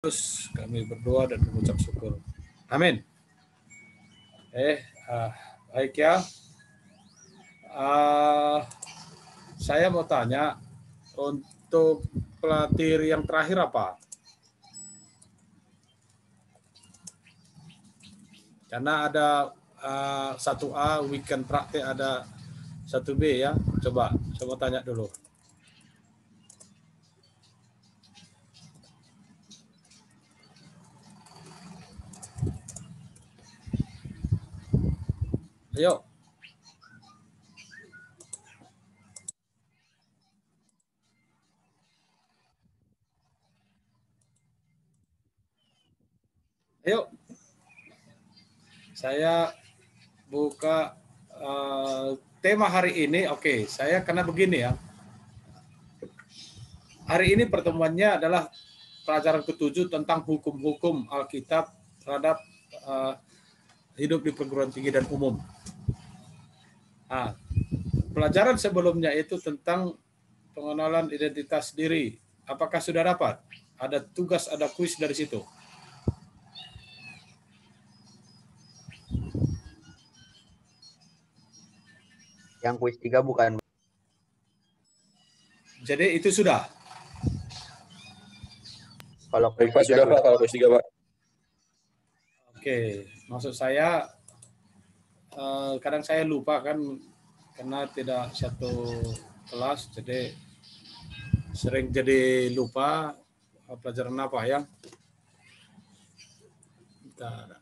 Terus kami berdoa dan mengucap syukur. Amin. Baik ya. Saya mau tanya, untuk pelatih yang terakhir apa? Karena ada 1A weekend praktik, ada 1B ya. Coba tanya dulu. Ayo. Ayo. Saya buka tema hari ini. Oke, saya karena begini ya. Hari ini pertemuannya adalah pelajaran ke-7 tentang hukum-hukum Alkitab terhadap hidup di perguruan tinggi dan umum. Pelajaran sebelumnya itu tentang pengenalan identitas diri. Apakah sudah dapat? Ada tugas, ada kuis dari situ. Yang kuis 3 bukan. Jadi itu sudah. Kalau kuis Pak, sudah Pak, kalau kuis 3 Pak. Oke, maksud saya kadang saya lupa kan karena tidak satu kelas, jadi sering jadi lupa pelajaran apa ya. Bentar.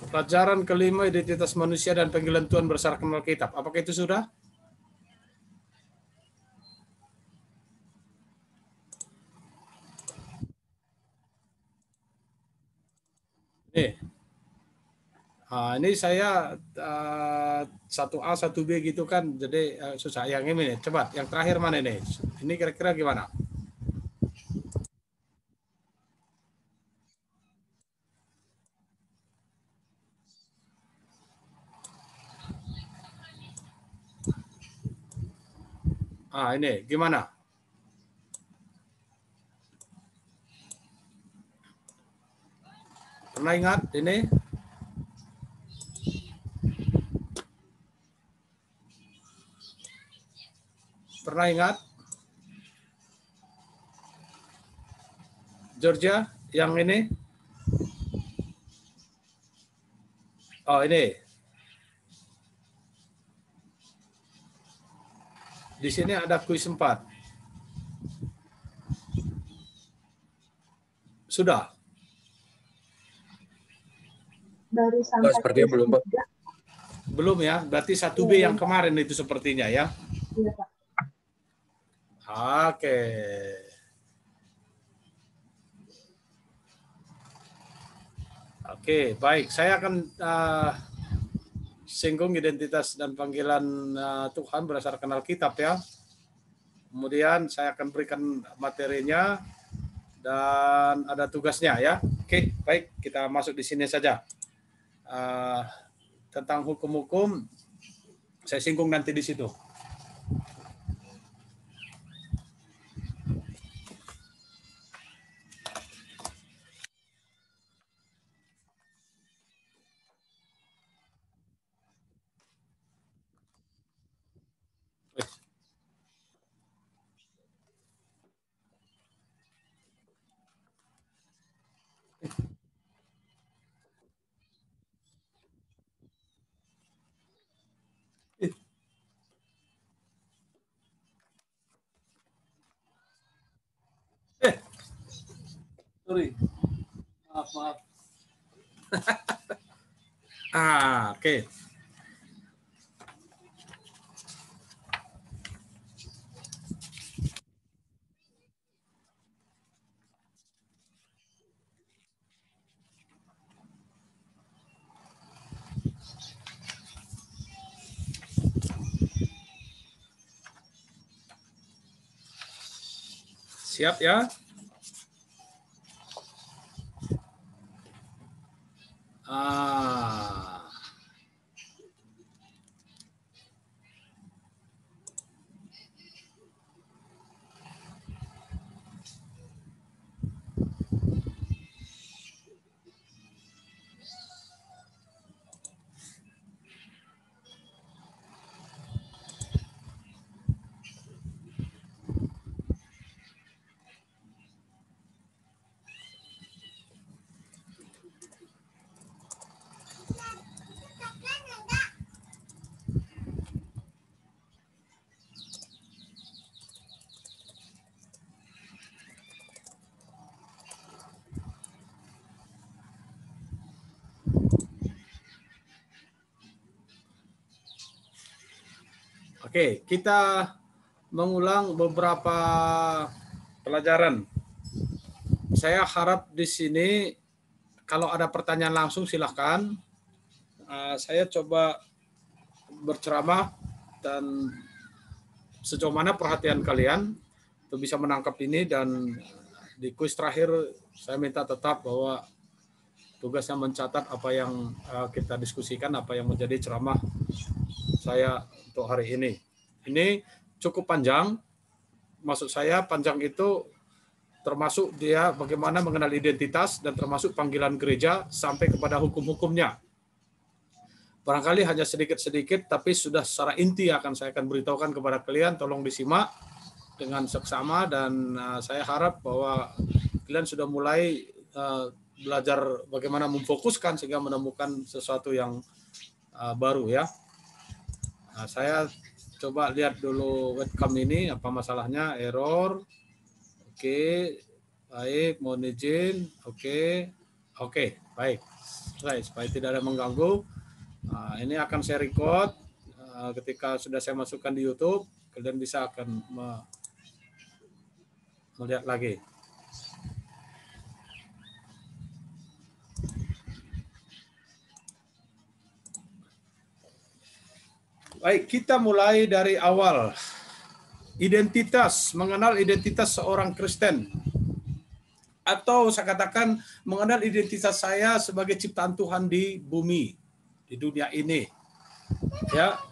Pelajaran kelima, identitas manusia dan panggilan Tuhan berdasarkan Alkitab. Apakah itu sudah? Ini saya 1A, 1B gitu kan, jadi susah. Yang ini nih, coba yang terakhir mana nih? Ini kira-kira gimana? Ini gimana? Pernah ingat ini? Pernah ingat? Georgia, yang ini? Oh, ini. Di sini ada kuis 4. Sudah? Baru sampai sepertinya belum, Pak. Belum ya? Berarti 1B yang kemarin itu sepertinya ya? Iya, Pak. Oke. Oke, baik. Saya akan singgung identitas dan panggilan Tuhan berdasarkan Alkitab ya. Kemudian saya akan berikan materinya dan ada tugasnya ya. Oke, baik. Kita masuk di sini saja. Tentang hukum-hukum, saya singgung nanti di situ. Sorry. Maaf. Oke. Siap ya? Ah. Oke, kita mengulang beberapa pelajaran. Saya harap di sini kalau ada pertanyaan langsung silahkan. Saya coba berceramah dan sejauh mana perhatian kalian untuk bisa menangkap ini, dan di kuis terakhir saya minta tetap bahwa tugasnya mencatat apa yang kita diskusikan, apa yang menjadi ceramah saya untuk hari ini. Ini cukup panjang, maksud saya panjang itu termasuk dia bagaimana mengenal identitas dan termasuk panggilan gereja sampai kepada hukum-hukumnya. Barangkali hanya sedikit-sedikit, tapi sudah secara inti saya akan beritahukan kepada kalian. Tolong disimak dengan seksama, dan saya harap bahwa kalian sudah mulai belajar bagaimana memfokuskan sehingga menemukan sesuatu yang baru ya. Saya coba lihat dulu webcam ini apa masalahnya, error. Oke, baik, mohon izin. Oke, baik. Supaya tidak ada mengganggu. Ini akan saya record. Ketika sudah saya masukkan di YouTube, kalian bisa akan melihat lagi. Baik, kita mulai dari awal. Identitas, mengenal identitas seorang Kristen. Atau saya katakan mengenal identitas saya sebagai ciptaan Tuhan di bumi, di dunia ini. Ya,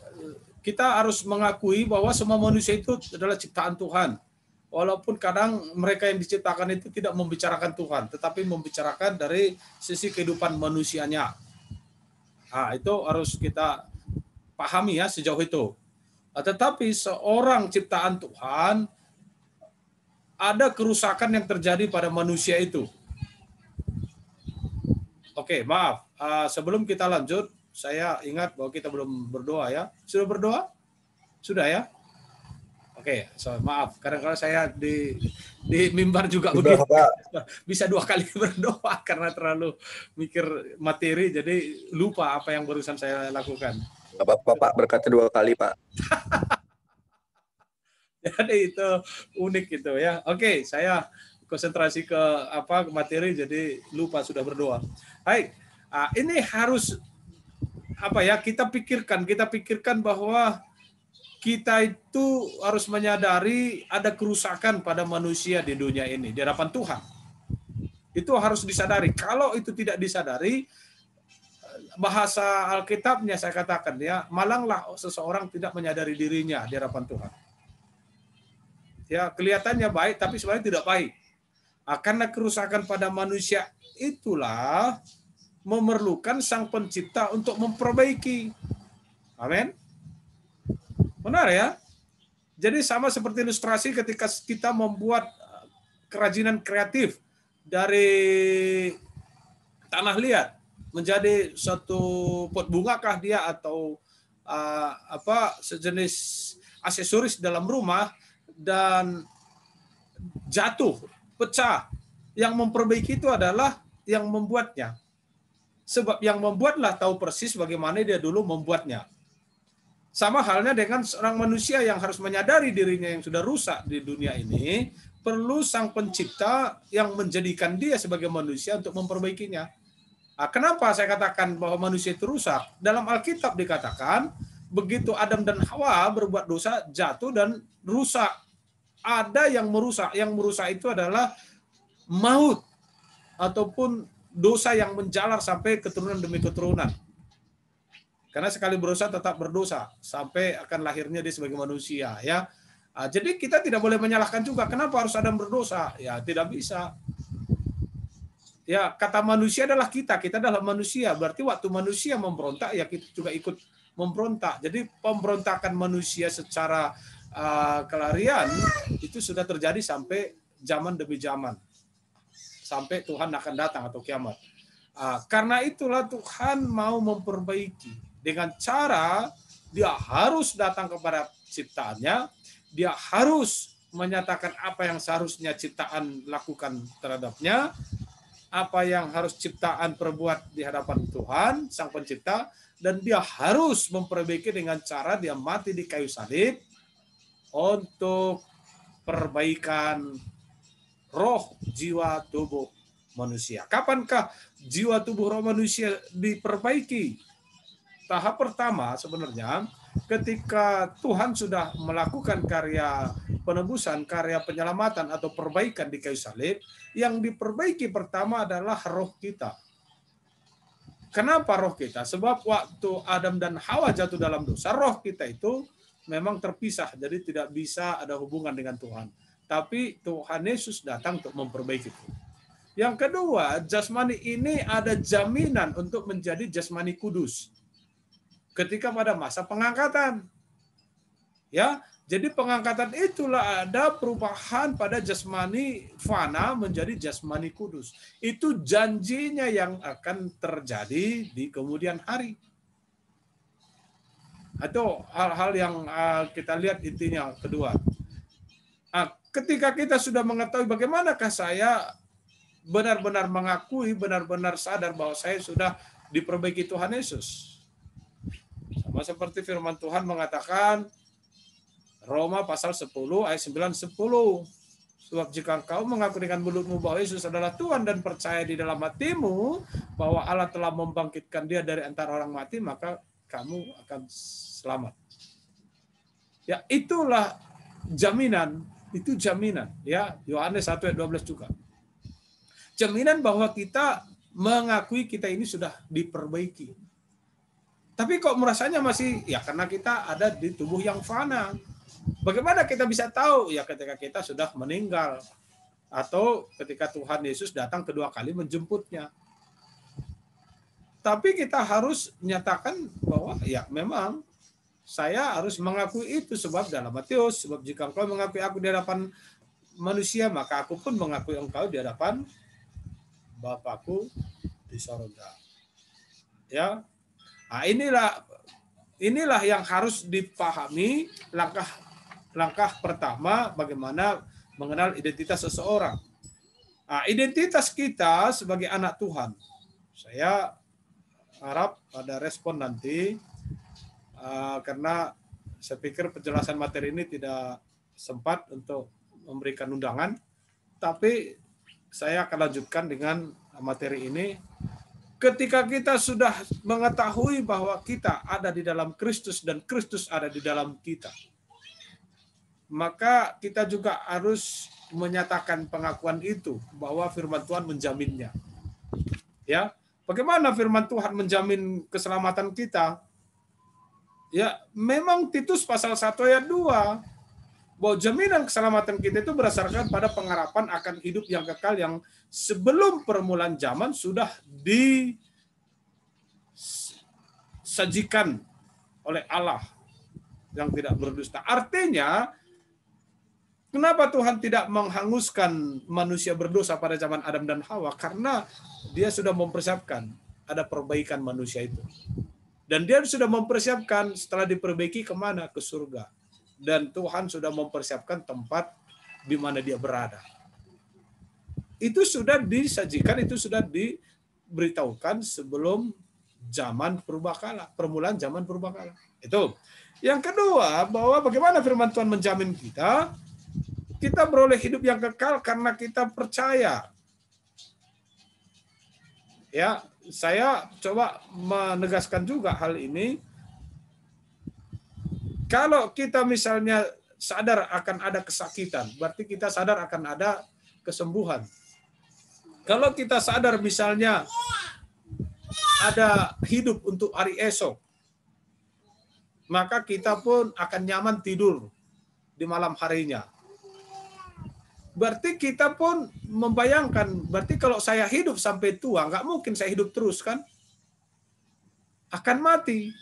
kita harus mengakui bahwa semua manusia itu adalah ciptaan Tuhan. Walaupun kadang mereka yang diciptakan itu tidak membicarakan Tuhan, tetapi membicarakan dari sisi kehidupan manusianya. Itu harus kita pahami ya sejauh itu. Tetapi seorang ciptaan Tuhan, ada kerusakan yang terjadi pada manusia itu. Oke, maaf. Sebelum kita lanjut, saya ingat bahwa kita belum berdoa ya. Sudah berdoa? Sudah ya? Oke, maaf. Kadang-kadang saya di mimbar juga begitu. Bisa 2 kali berdoa karena terlalu mikir materi, jadi lupa apa yang barusan saya lakukan. Bapak berkata 2 kali, Pak. Jadi itu unik gitu ya. Oke, saya konsentrasi ke materi, jadi lupa sudah berdoa. Baik, ini harus kita pikirkan bahwa kita itu harus menyadari ada kerusakan pada manusia di dunia ini di hadapan Tuhan. Itu harus disadari. Kalau itu tidak disadari, bahasa Alkitabnya saya katakan ya, malanglah seseorang tidak menyadari dirinya di hadapan Tuhan. Ya, kelihatannya baik tapi sebenarnya tidak baik. Karena kerusakan pada manusia itulah memerlukan Sang Pencipta untuk memperbaiki. Amin. Benar ya? Jadi sama seperti ilustrasi ketika kita membuat kerajinan kreatif dari tanah liat menjadi satu pot bunga kah dia, atau sejenis aksesoris dalam rumah, dan jatuh, pecah, Yang memperbaiki itu adalah yang membuatnya. Sebab yang membuatlah tahu persis bagaimana dia dulu membuatnya. Sama halnya dengan seorang manusia yang harus menyadari dirinya yang sudah rusak di dunia ini, perlu sang pencipta yang menjadikan dia sebagai manusia untuk memperbaikinya. Nah, kenapa saya katakan bahwa manusia itu rusak? Dalam Alkitab dikatakan, begitu Adam dan Hawa berbuat dosa, jatuh dan rusak. Ada yang merusak. Yang merusak itu adalah maut ataupun dosa yang menjalar sampai keturunan demi keturunan. Karena sekali berdosa tetap berdosa sampai akan lahirnya dia sebagai manusia, ya. Jadi kita tidak boleh menyalahkan juga kenapa harus Adam berdosa. Ya, tidak bisa. Ya, kata manusia adalah kita adalah manusia. Berarti waktu manusia memberontak, ya kita juga ikut memberontak. Jadi pemberontakan manusia secara kelarian itu sudah terjadi sampai zaman demi zaman. Sampai Tuhan akan datang atau kiamat. Karena itulah Tuhan mau memperbaiki. Dengan cara dia harus datang kepada ciptaannya, dia harus menyatakan apa yang seharusnya ciptaan lakukan terhadapnya, apa yang harus ciptaan perbuat di hadapan Tuhan, Sang Pencipta, dan dia harus memperbaiki dengan cara dia mati di kayu salib untuk perbaikan roh, jiwa, tubuh manusia. Kapankah jiwa, tubuh, roh manusia diperbaiki? Tahap pertama sebenarnya ketika Tuhan sudah melakukan karya penebusan, karya penyelamatan atau perbaikan di kayu salib, yang diperbaiki pertama adalah roh kita. Kenapa roh kita? Sebab waktu Adam dan Hawa jatuh dalam dosa, roh kita itu memang terpisah, jadi tidak bisa ada hubungan dengan Tuhan. Tapi Tuhan Yesus datang untuk memperbaiki itu. Yang kedua, jasmani ini ada jaminan untuk menjadi jasmani kudus ketika pada masa pengangkatan. Ya, jadi pengangkatan itulah ada perubahan pada jasmani fana menjadi jasmani kudus. Itu janjinya yang akan terjadi di kemudian hari. Atau hal-hal yang kita lihat intinya kedua. Ketika kita sudah mengetahui bagaimanakah saya benar-benar mengakui, benar-benar sadar bahwa saya sudah diperbaiki Tuhan Yesus. Sama seperti firman Tuhan mengatakan Roma pasal 10 ayat 9-10. Sebab jika engkau mengaku dengan mulutmu bahwa Yesus adalah Tuhan dan percaya di dalam hatimu bahwa Allah telah membangkitkan dia dari antara orang mati, maka kamu akan selamat. Ya, itulah jaminan, itu jaminan, ya. Yohanes 1 ayat 12 juga. Jaminan bahwa kita mengakui kita ini sudah diperbaiki. Tapi kok merasanya masih, ya karena kita ada di tubuh yang fana. Bagaimana kita bisa tahu? Ya ketika kita sudah meninggal. Atau ketika Tuhan Yesus datang kedua kali menjemputnya. Tapi kita harus menyatakan bahwa ya memang saya harus mengakui itu. Sebab dalam Matius, sebab jika engkau mengakui aku di hadapan manusia, maka aku pun mengakui engkau di hadapan Bapakku di sorga. Ya. Nah, inilah yang harus dipahami langkah pertama bagaimana mengenal identitas seseorang. Nah, identitas kita sebagai anak Tuhan. Saya harap ada respon nanti karena saya pikir penjelasan materi ini tidak sempat untuk memberikan undangan, tapi saya akan lanjutkan dengan materi ini. Ketika kita sudah mengetahui bahwa kita ada di dalam Kristus dan Kristus ada di dalam kita, maka kita juga harus menyatakan pengakuan itu bahwa firman Tuhan menjaminnya. Ya, bagaimana firman Tuhan menjamin keselamatan kita? Ya, memang Titus pasal 1 ayat 2 bahwa jaminan keselamatan kita itu berdasarkan pada pengharapan akan hidup yang kekal yang sebelum permulaan zaman sudah disajikan oleh Allah yang tidak berdusta. Artinya, kenapa Tuhan tidak menghanguskan manusia berdosa pada zaman Adam dan Hawa? Karena dia sudah mempersiapkan ada perbaikan manusia itu. Dan dia sudah mempersiapkan setelah diperbaiki kemana? Ke surga. Dan Tuhan sudah mempersiapkan tempat di mana dia berada. itu sudah disajikan, itu sudah diberitahukan sebelum zaman purbakala, permulaan zaman purbakala. Itu. Yang kedua, bahwa bagaimana firman Tuhan menjamin kita beroleh hidup yang kekal karena kita percaya. Ya, saya coba menegaskan juga hal ini. Kalau kita misalnya sadar akan ada kesakitan, berarti kita sadar akan ada kesembuhan. Kalau kita sadar misalnya ada hidup untuk hari esok, maka kita pun akan nyaman tidur di malam harinya. Berarti kita pun membayangkan, berarti kalau saya hidup sampai tua, nggak mungkin saya hidup terus kan? Akan mati.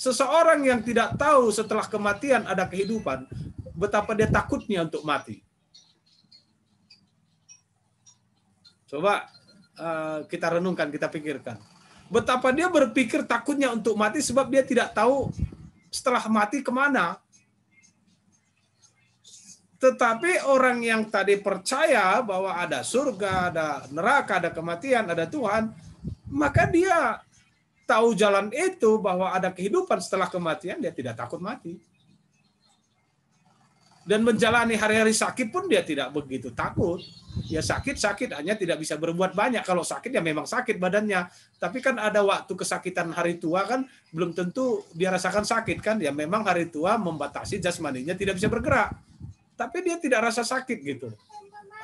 Seseorang yang tidak tahu setelah kematian ada kehidupan, betapa dia takutnya untuk mati. Coba kita renungkan, kita pikirkan. Betapa dia berpikir takutnya untuk mati sebab dia tidak tahu setelah mati kemana. Tetapi orang yang tadi percaya bahwa ada surga, ada neraka, ada kematian, ada Tuhan, maka dia tahu jalan itu, bahwa ada kehidupan setelah kematian, dia tidak takut mati. Dan menjalani hari-hari sakit pun dia tidak begitu takut. Ya sakit-sakit, hanya tidak bisa berbuat banyak. Kalau sakit ya memang sakit badannya. Tapi kan ada waktu kesakitan hari tua kan, belum tentu dia rasakan sakit kan. Ya memang hari tua membatasi jasmaninya, tidak bisa bergerak. Tapi dia tidak rasa sakit gitu.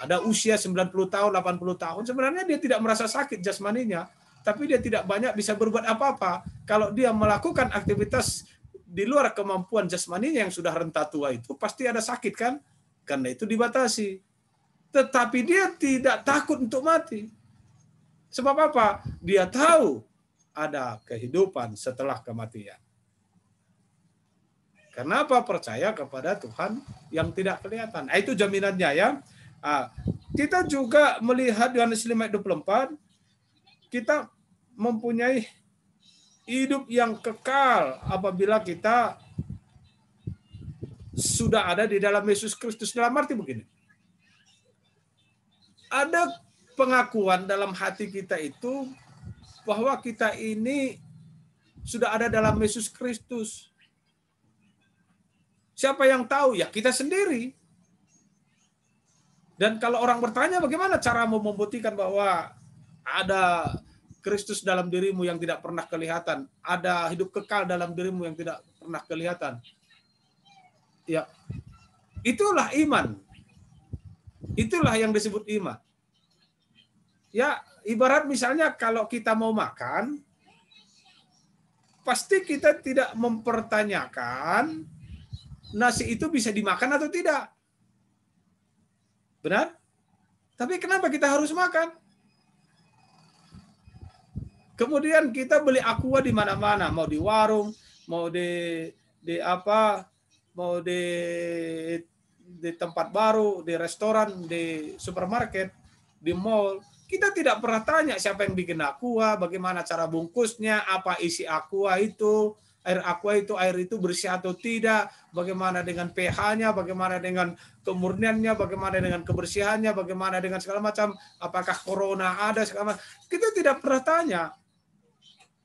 Ada usia 90 tahun, 80 tahun, sebenarnya dia tidak merasa sakit jasmaninya. Tapi dia tidak banyak bisa berbuat apa-apa. Kalau dia melakukan aktivitas di luar kemampuan jasmaninya yang sudah renta tua itu, pasti ada sakit kan? Karena itu dibatasi. Tetapi dia tidak takut untuk mati. Sebab apa? Dia tahu ada kehidupan setelah kematian. Kenapa? Percaya kepada Tuhan yang tidak kelihatan. Itu jaminannya ya. Kita juga melihat Yohanes 5:24, kita mempunyai hidup yang kekal apabila kita sudah ada di dalam Yesus Kristus. Dalam arti begini, ada pengakuan dalam hati kita itu bahwa kita ini sudah ada dalam Yesus Kristus. Siapa yang tahu? Ya kita sendiri. Dan kalau orang bertanya bagaimana caramu membuktikan bahwa ada Kristus dalam dirimu yang tidak pernah kelihatan, ada hidup kekal dalam dirimu yang tidak pernah kelihatan. Ya, itulah iman. Itulah yang disebut iman. Ya, ibarat misalnya kalau kita mau makan, pasti kita tidak mempertanyakan nasi itu bisa dimakan atau tidak. Benar? Tapi kenapa kita harus makan? Kemudian kita beli aqua di mana-mana, mau di warung, mau di tempat baru, di restoran, di supermarket, di mall. Kita tidak pernah tanya siapa yang bikin aqua, bagaimana cara bungkusnya, apa isi aqua itu, air itu bersih atau tidak, bagaimana dengan pH-nya, bagaimana dengan kemurniannya, bagaimana dengan kebersihannya, bagaimana dengan segala macam, apakah corona ada, segala macam. Kita tidak pernah tanya.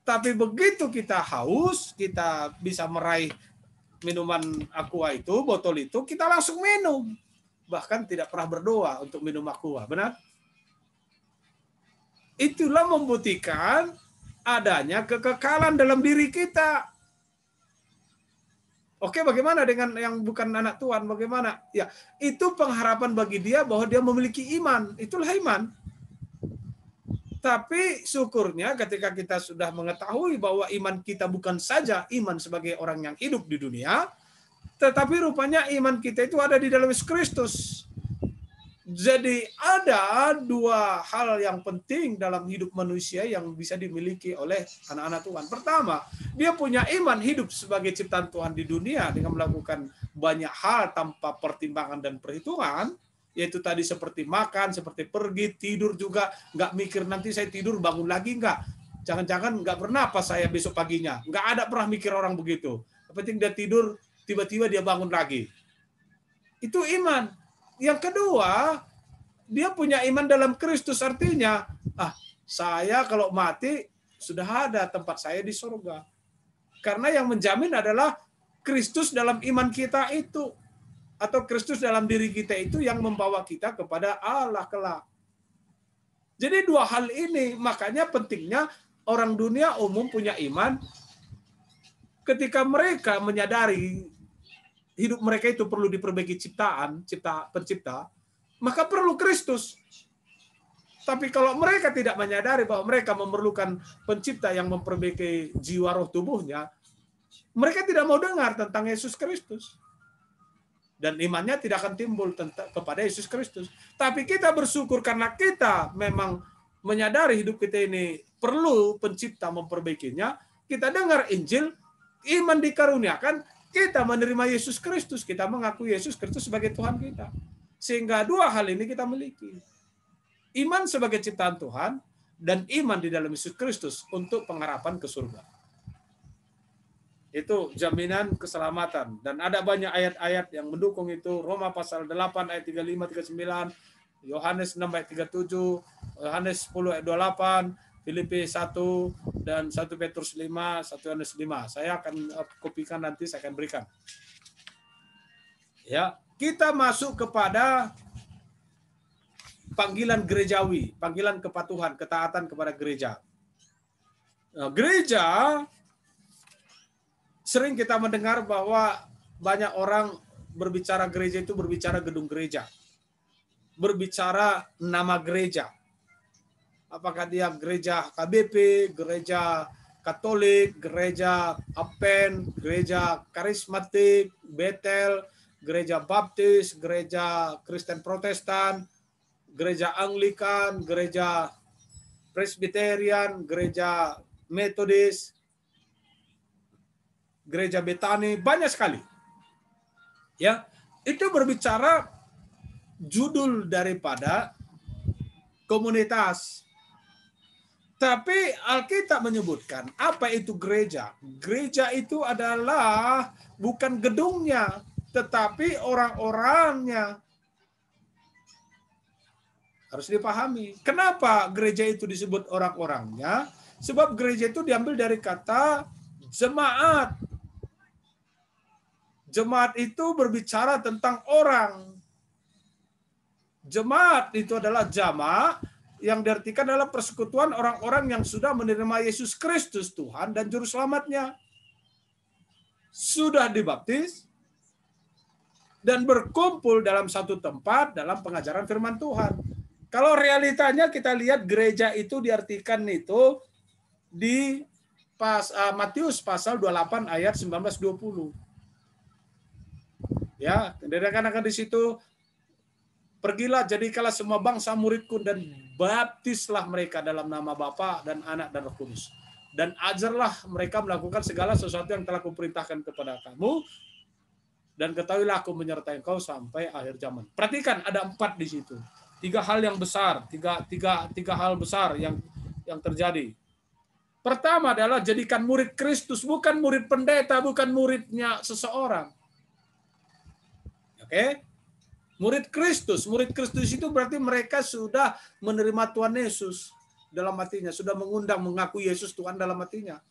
Tapi begitu kita haus, kita bisa meraih minuman aqua itu, botol itu, kita langsung minum. Bahkan tidak pernah berdoa untuk minum aqua. Benar? Itulah membuktikan adanya kekekalan dalam diri kita. Oke, bagaimana dengan yang bukan anak Tuhan? Bagaimana? Ya, itu pengharapan bagi dia bahwa dia memiliki iman. Itulah iman. Tapi syukurnya ketika kita sudah mengetahui bahwa iman kita bukan saja iman sebagai orang yang hidup di dunia, tetapi rupanya iman kita itu ada di dalam Yesus Kristus. Jadi ada dua hal yang penting dalam hidup manusia yang bisa dimiliki oleh anak-anak Tuhan. Pertama, dia punya iman hidup sebagai ciptaan Tuhan di dunia dengan melakukan banyak hal tanpa pertimbangan dan perhitungan. Yaitu tadi seperti makan, seperti pergi, tidur juga. Nggak mikir nanti saya tidur bangun lagi nggak. Jangan-jangan nggak bernapas saya besok paginya. Nggak ada pernah mikir orang begitu. Yang penting dia tidur, tiba-tiba dia bangun lagi. Itu iman. Yang kedua, dia punya iman dalam Kristus, artinya saya kalau mati sudah ada tempat saya di surga. Karena yang menjamin adalah Kristus dalam iman kita itu, atau Kristus dalam diri kita itu yang membawa kita kepada Allah kelak. Jadi dua hal ini, makanya pentingnya orang dunia umum punya iman ketika mereka menyadari hidup mereka itu perlu diperbaiki pencipta, maka perlu Kristus. Tapi kalau mereka tidak menyadari bahwa mereka memerlukan pencipta yang memperbaiki jiwa roh tubuhnya, mereka tidak mau dengar tentang Yesus Kristus. Dan imannya tidak akan timbul kepada Yesus Kristus. Tapi kita bersyukur karena kita memang menyadari hidup kita ini perlu pencipta memperbaikinya. Kita dengar Injil, iman dikaruniakan, kita menerima Yesus Kristus. Kita mengakui Yesus Kristus sebagai Tuhan kita. Sehingga dua hal ini kita miliki. Iman sebagai ciptaan Tuhan dan iman di dalam Yesus Kristus untuk pengharapan ke surga. Itu jaminan keselamatan. Dan ada banyak ayat-ayat yang mendukung itu. Roma pasal 8 ayat 35-39, Yohanes 6 ayat 37, Yohanes 10 ayat 28, Filipi 1, dan 1 Petrus 5, 1 Yohanes 5. Saya akan kopikan nanti, saya akan berikan. Ya, kita masuk kepada panggilan gerejawi, panggilan kepatuhan, ketaatan kepada gereja. Nah, gereja, sering kita mendengar bahwa banyak orang berbicara gereja itu berbicara gedung gereja, berbicara nama gereja. Apakah dia gereja KBP, gereja Katolik, gereja Advent, gereja Karismatik, Betel, gereja Baptis, gereja Kristen Protestan, gereja Anglikan, gereja Presbyterian, gereja Metodis, gereja Betani, banyak sekali. Ya, itu berbicara judul daripada komunitas. Tapi Alkitab menyebutkan apa itu gereja? Gereja itu adalah bukan gedungnya, tetapi orang-orangnya. Harus dipahami. Kenapa gereja itu disebut orang-orangnya? Sebab gereja itu diambil dari kata jemaat. Jemaat itu berbicara tentang orang. Jemaat itu adalah jama' yang diartikan adalah persekutuan orang-orang yang sudah menerima Yesus Kristus Tuhan dan Juru Selamatnya. Sudah dibaptis dan berkumpul dalam satu tempat dalam pengajaran firman Tuhan. Kalau realitanya kita lihat gereja itu diartikan itu di Matius pasal 28 ayat 19-20. Ya, dikatakan di situ, pergilah jadikanlah semua bangsa muridku dan baptislah mereka dalam nama Bapa dan Anak dan Roh Kudus. Dan ajarlah mereka melakukan segala sesuatu yang telah kuperintahkan kepada kamu. Dan ketahuilah aku menyertai engkau sampai akhir zaman. Perhatikan ada 4 di situ. 3 hal yang besar, tiga hal besar yang terjadi. Pertama adalah jadikan murid Kristus, bukan murid pendeta, bukan muridnya seseorang. Oke? Murid Kristus itu berarti mereka sudah menerima Tuhan Yesus dalam hatinya, sudah mengundang, mengaku Yesus Tuhan dalam hatinya.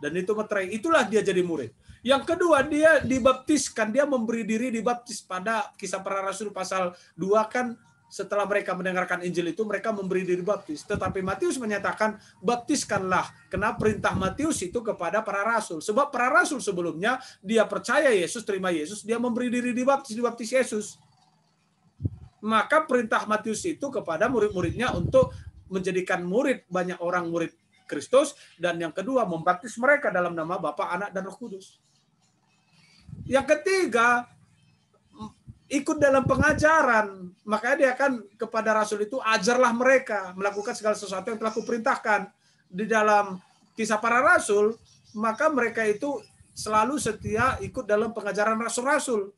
Dan itu meterai, itulah dia jadi murid. Yang kedua, dia dibaptiskan, dia memberi diri dibaptis. Pada Kisah Para Rasul pasal 2 kan setelah mereka mendengarkan Injil itu mereka memberi diri baptis. Tetapi Matius menyatakan baptiskanlah. Karena perintah Matius itu kepada para rasul. Sebab para rasul sebelumnya dia percaya Yesus, terima Yesus, dia memberi diri dibaptis Yesus. Maka perintah Matius itu kepada murid-muridnya untuk menjadikan murid, banyak orang murid Kristus, dan yang kedua membaptis mereka dalam nama Bapa, Anak, dan Roh Kudus. Yang ketiga, ikut dalam pengajaran. Makanya dia akan kepada rasul itu, ajarlah mereka melakukan segala sesuatu yang telah kuperintahkan. Di dalam Kisah Para Rasul, maka mereka itu selalu setia ikut dalam pengajaran rasul-rasul.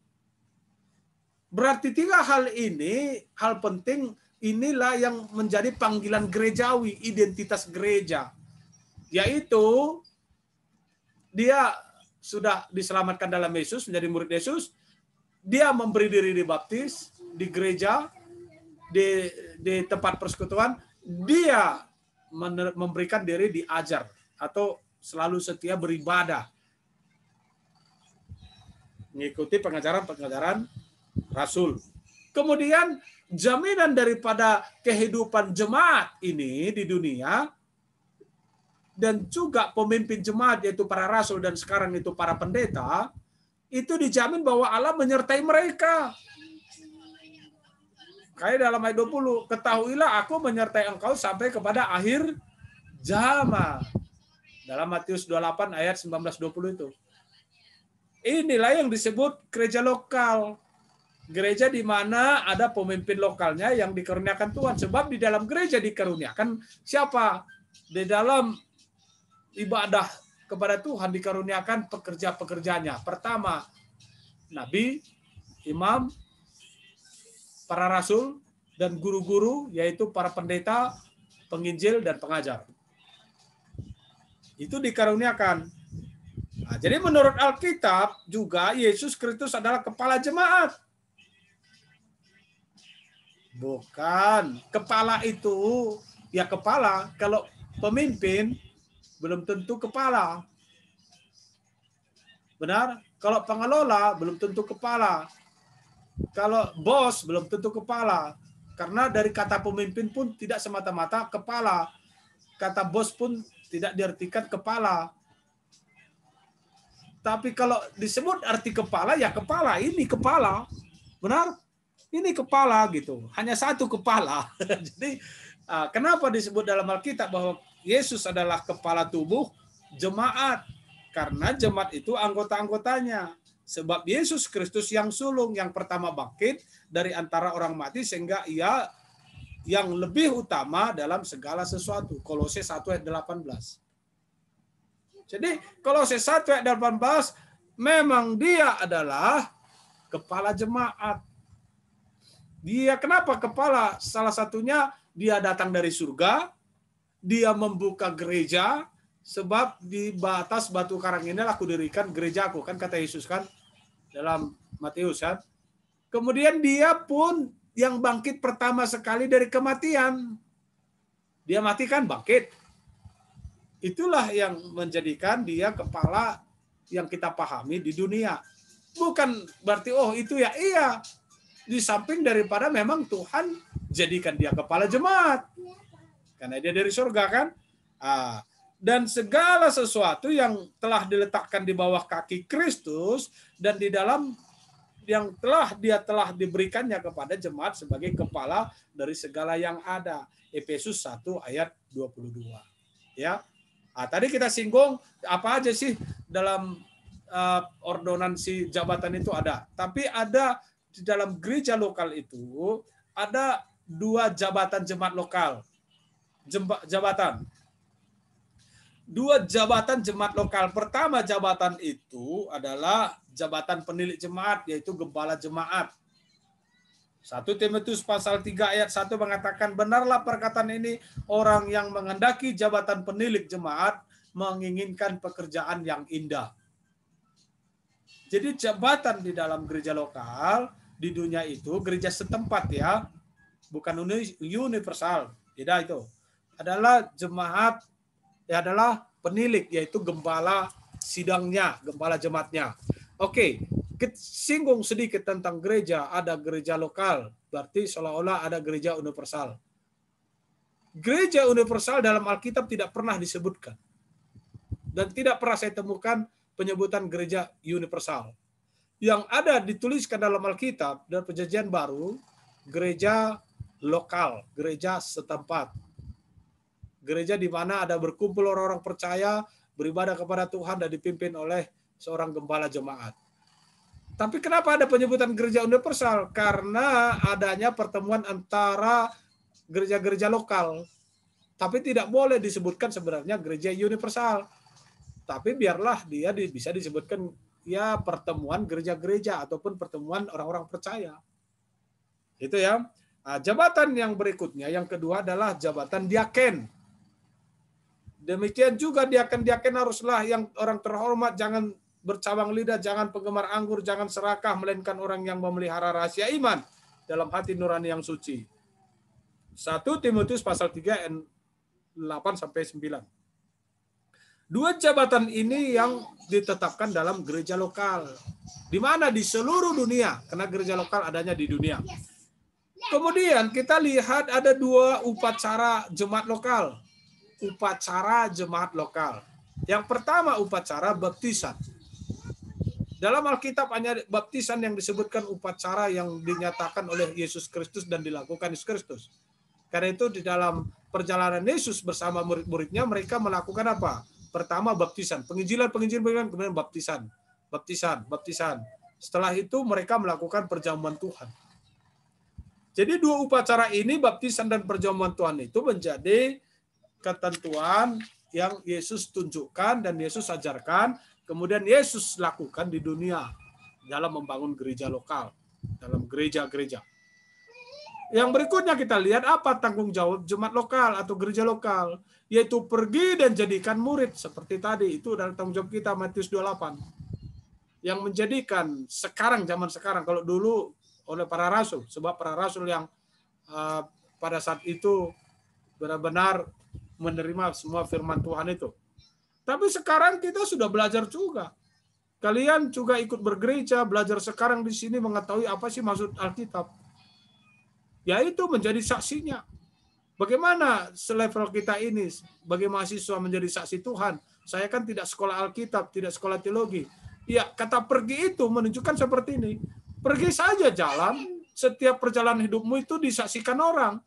Berarti 3 hal ini, hal penting, inilah yang menjadi panggilan gerejawi, identitas gereja. Yaitu, dia sudah diselamatkan dalam Yesus, menjadi murid Yesus, dia memberi diri dibaptis di gereja, di tempat persekutuan, dia memberikan diri diajar atau selalu setia beribadah, mengikuti pengajaran-pengajaran Rasul. Kemudian jaminan daripada kehidupan jemaat ini di dunia dan juga pemimpin jemaat yaitu para rasul dan sekarang itu para pendeta, itu dijamin bahwa Allah menyertai mereka. Kayak dalam ayat 20, ketahuilah aku menyertai engkau sampai kepada akhir zaman. Dalam Matius 28 ayat 19-20 itu. Inilah yang disebut gereja lokal. Gereja di mana ada pemimpin lokalnya yang dikaruniakan Tuhan. Sebab di dalam gereja dikaruniakan siapa? Di dalam ibadah kepada Tuhan dikaruniakan pekerja-pekerjanya. Pertama, nabi, imam, para rasul, dan guru-guru, yaitu para pendeta, penginjil, dan pengajar. Itu dikaruniakan. Nah, jadi menurut Alkitab juga Yesus Kristus adalah kepala jemaat. Bukan. Kepala itu, ya kepala. Kalau pemimpin, belum tentu kepala. Benar? Kalau pengelola, belum tentu kepala. Kalau bos, belum tentu kepala. Karena dari kata pemimpin pun tidak semata-mata kepala. Kata bos pun tidak diartikan kepala. Tapi kalau disebut arti kepala, ya kepala. Ini kepala. Benar? Ini kepala gitu. Hanya satu kepala. Jadi kenapa disebut dalam Alkitab bahwa Yesus adalah kepala tubuh jemaat? Karena jemaat itu anggota-anggotanya. Sebab Yesus Kristus yang sulung, yang pertama bangkit dari antara orang mati, sehingga ia yang lebih utama dalam segala sesuatu. Kolose 1 ayat 18. Jadi Kolose 1 ayat 18, memang dia adalah kepala jemaat. Dia kenapa kepala? Salah satunya dia datang dari surga, dia membuka gereja, sebab di batas batu karang inilah aku dirikan gerejaku, kan kata Yesus kan dalam Matius kan. Kemudian dia pun yang bangkit pertama sekali dari kematian. Dia mati kan bangkit. Itulah yang menjadikan dia kepala yang kita pahami di dunia. Bukan berarti itu ya iya. Di samping daripada memang Tuhan jadikan dia kepala jemaat. Karena dia dari surga kan. Dan segala sesuatu yang telah diletakkan di bawah kaki Kristus dan di dalam yang telah diberikannya kepada jemaat sebagai kepala dari segala yang ada. Efesus 1 ayat 22. Ya. Tadi kita singgung apa aja sih dalam ordonansi jabatan itu ada. Tapi ada di dalam gereja lokal itu ada 2 jabatan jemaat lokal. Dua jabatan jemaat lokal. Pertama jabatan itu adalah jabatan penilik jemaat, yaitu gembala jemaat. 1 Timotius pasal 3 ayat 1 mengatakan, benarlah perkataan ini, orang yang menghendaki jabatan penilik jemaat menginginkan pekerjaan yang indah. Jadi jabatan di dalam gereja lokal di dunia itu, gereja setempat ya, bukan universal, tidak itu. Adalah jemaat, adalah penilik, yaitu gembala sidangnya, gembala jemaatnya. Oke, singgung sedikit tentang gereja. Ada gereja lokal, berarti seolah-olah ada gereja universal. Gereja universal dalam Alkitab tidak pernah disebutkan. Dan tidak pernah saya temukan penyebutan gereja universal. Yang ada dituliskan dalam Alkitab dan Perjanjian Baru, gereja lokal, gereja setempat. Gereja di mana ada berkumpul orang-orang percaya, beribadah kepada Tuhan dan dipimpin oleh seorang gembala jemaat. Tapi kenapa ada penyebutan gereja universal? Karena adanya pertemuan antara gereja-gereja lokal. Tapi tidak boleh disebutkan sebenarnya gereja universal. Tapi biarlah dia bisa disebutkan ya pertemuan gereja-gereja ataupun pertemuan orang-orang percaya. Itu ya. Jabatan yang berikutnya, yang kedua adalah jabatan diaken. Demikian juga diaken-diaken haruslah yang orang terhormat, jangan bercabang lidah, jangan penggemar anggur, jangan serakah, melainkan orang yang memelihara rahasia iman dalam hati nurani yang suci. 1 Timotius pasal 3 ayat 8 sampai 9. Dua jabatan ini yang ditetapkan dalam gereja lokal. Di mana? Di seluruh dunia. Karena gereja lokal adanya di dunia. Kemudian kita lihat ada dua upacara jemaat lokal. Upacara jemaat lokal. Yang pertama upacara baptisan. Dalam Alkitab hanya baptisan yang disebutkan upacara yang dinyatakan oleh Yesus Kristus dan dilakukan Yesus Kristus. Karena itu di dalam perjalanan Yesus bersama murid-muridnya mereka melakukan apa? Pertama baptisan, penginjilan, kemudian baptisan. Setelah itu mereka melakukan perjamuan Tuhan. Jadi dua upacara ini, baptisan dan perjamuan Tuhan itu menjadi ketentuan yang Yesus tunjukkan dan Yesus ajarkan, kemudian Yesus lakukan di dunia dalam membangun gereja lokal, dalam gereja-gereja. Yang berikutnya kita lihat apa tanggung jawab jemaat lokal atau gereja lokal, yaitu pergi dan jadikan murid. Seperti tadi, itu adalah tanggung jawab kita, Matius 28. Yang menjadikan sekarang, zaman sekarang, kalau dulu oleh para rasul, sebab para rasul yang pada saat itu benar-benar menerima semua firman Tuhan itu. Tapi sekarang kita sudah belajar juga. Kalian juga ikut bergereja, belajar sekarang di sini mengetahui apa sih maksud Alkitab. Yaitu menjadi saksinya. Bagaimana selevel kita ini sebagai mahasiswa menjadi saksi Tuhan? Saya kan tidak sekolah Alkitab, tidak sekolah teologi. Ya, kata pergi itu menunjukkan seperti ini. Pergi saja jalan, setiap perjalanan hidupmu itu disaksikan orang.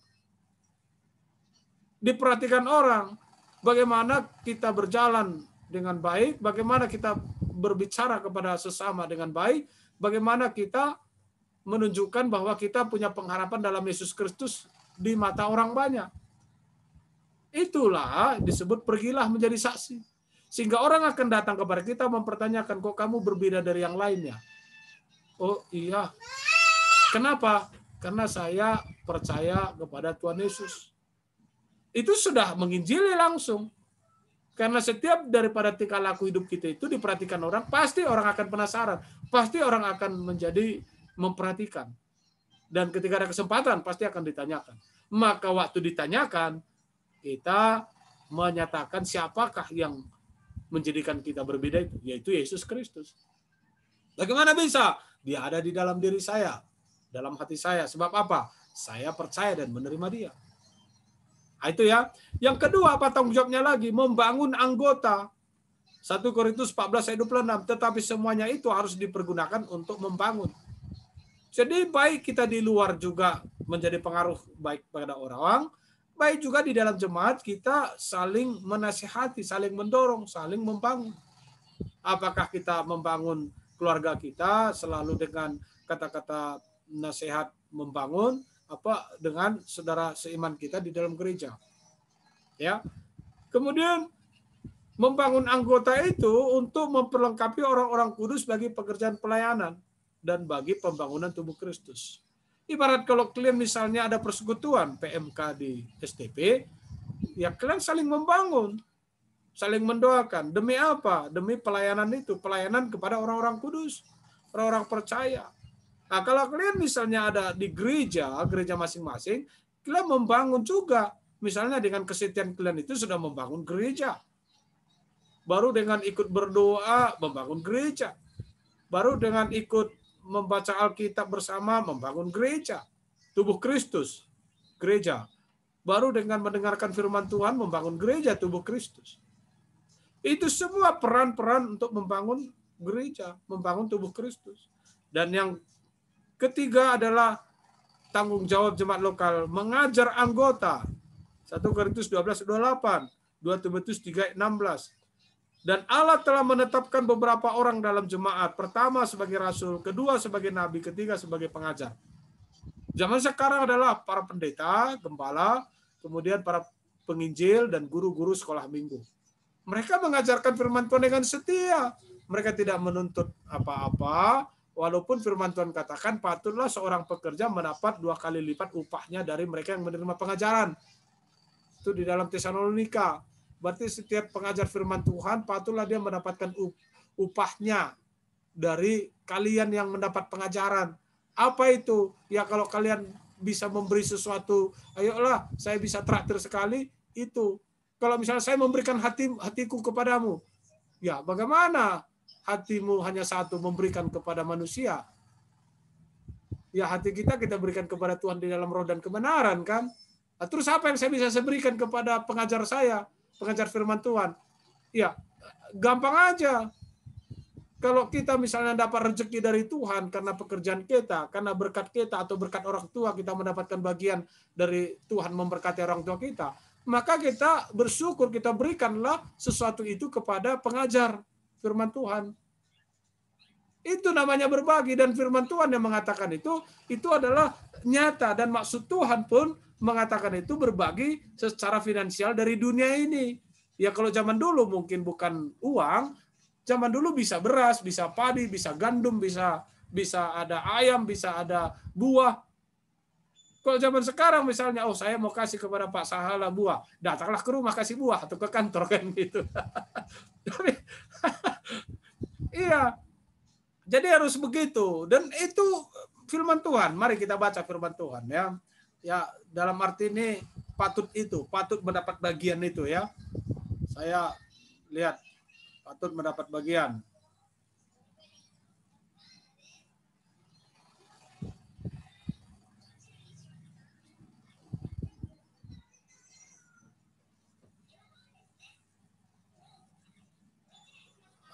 Diperhatikan orang. Bagaimana kita berjalan dengan baik, bagaimana kita berbicara kepada sesama dengan baik, bagaimana kita menunjukkan bahwa kita punya pengharapan dalam Yesus Kristus di mata orang banyak. Itulah disebut pergilah menjadi saksi. Sehingga orang akan datang kepada kita mempertanyakan, kok kamu berbeda dari yang lainnya? Oh iya. Kenapa? Karena saya percaya kepada Tuhan Yesus. Itu sudah menginjili langsung. Karena setiap daripada tingkah laku hidup kita itu diperhatikan orang, pasti orang akan penasaran. Pasti orang akan menjadi memperhatikan. Dan ketika ada kesempatan, pasti akan ditanyakan. Maka waktu ditanyakan, kita menyatakan siapakah yang menjadikan kita berbeda itu, yaitu Yesus Kristus. Bagaimana bisa? Dia ada di dalam diri saya, dalam hati saya. Sebab apa? Saya percaya dan menerima dia. Nah, itu ya. Yang kedua, apa tanggung jawabnya lagi? Membangun anggota. 1 Korintus 14 ayat 26. Tetapi semuanya itu harus dipergunakan untuk membangun. Jadi baik kita di luar juga menjadi pengaruh baik pada orang, baik juga di dalam jemaat kita saling menasihati, saling mendorong, saling membangun. Apakah kita membangun keluarga kita selalu dengan kata-kata nasihat membangun, apa dengan saudara seiman kita di dalam gereja. Ya. Kemudian membangun anggota itu untuk memperlengkapi orang-orang kudus bagi pekerjaan pelayanan dan bagi pembangunan tubuh Kristus. Ibarat kalau kalian misalnya ada persekutuan PMK di STP, ya kalian saling membangun, saling mendoakan. Demi apa? Demi pelayanan itu, pelayanan kepada orang-orang kudus, orang-orang percaya. Nah, kalau kalian misalnya ada di gereja masing-masing, kalian membangun juga. Misalnya dengan kesetiaan kalian itu sudah membangun gereja. Baru dengan ikut berdoa, membangun gereja. Baru dengan ikut membaca Alkitab bersama, membangun gereja. Tubuh Kristus, gereja. Baru dengan mendengarkan firman Tuhan, membangun gereja, tubuh Kristus. Itu semua peran-peran untuk membangun gereja, membangun tubuh Kristus. Dan yang ketiga adalah tanggung jawab jemaat lokal, mengajar anggota. 1 Korintus 12:28, 2 Timotius 3:16. Dan Allah telah menetapkan beberapa orang dalam jemaat. Pertama sebagai rasul, kedua sebagai nabi, ketiga sebagai pengajar. Zaman sekarang adalah para pendeta, gembala, kemudian para penginjil dan guru-guru sekolah minggu. Mereka mengajarkan firman Tuhan dengan setia. Mereka tidak menuntut apa-apa, walaupun firman Tuhan katakan patutlah seorang pekerja mendapat 2 kali lipat upahnya dari mereka yang menerima pengajaran. Itu di dalam Tesalonika. Berarti setiap pengajar firman Tuhan patutlah dia mendapatkan upahnya dari kalian yang mendapat pengajaran. Apa itu? Ya kalau kalian bisa memberi sesuatu, ayolah saya bisa traktir sekali, itu. Kalau misalnya saya memberikan hatiku kepadamu, ya bagaimana hatimu hanya satu memberikan kepada manusia? Ya hati kita berikan kepada Tuhan di dalam roh dan kebenaran kan. Nah, terus apa yang saya bisa berikan kepada pengajar saya, pengajar firman Tuhan? Ya gampang aja. Kalau kita misalnya dapat rezeki dari Tuhan karena pekerjaan kita, karena berkat kita atau berkat orang tua, kita mendapatkan bagian dari Tuhan memberkati orang tua kita, maka kita bersyukur, kita berikanlah sesuatu itu kepada pengajar firman Tuhan. Itu namanya berbagi, dan firman Tuhan yang mengatakan itu adalah nyata, dan maksud Tuhan pun mengatakan itu berbagi secara finansial dari dunia ini. Ya kalau zaman dulu mungkin bukan uang, zaman dulu bisa beras, bisa padi, bisa gandum, bisa ada ayam, bisa ada buah. Kalau zaman sekarang misalnya, oh saya mau kasih kepada Pak Sahala buah, datanglah ke rumah kasih buah atau ke kantor kan gitu. Iya. Jadi harus begitu, dan itu firman Tuhan. Mari kita baca firman Tuhan ya. Ya dalam arti ini patut mendapat bagian itu ya. Saya lihat patut mendapat bagian.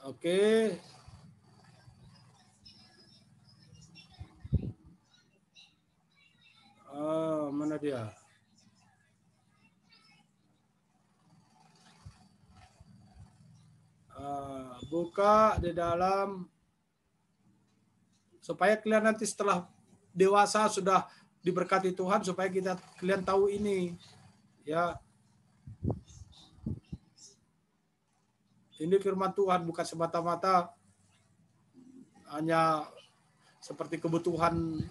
Oke. Mana dia? Buka di dalam, supaya kalian nanti setelah dewasa sudah diberkati Tuhan, supaya kalian tahu ini ya. Ini firman Tuhan, bukan semata-mata hanya seperti kebutuhan,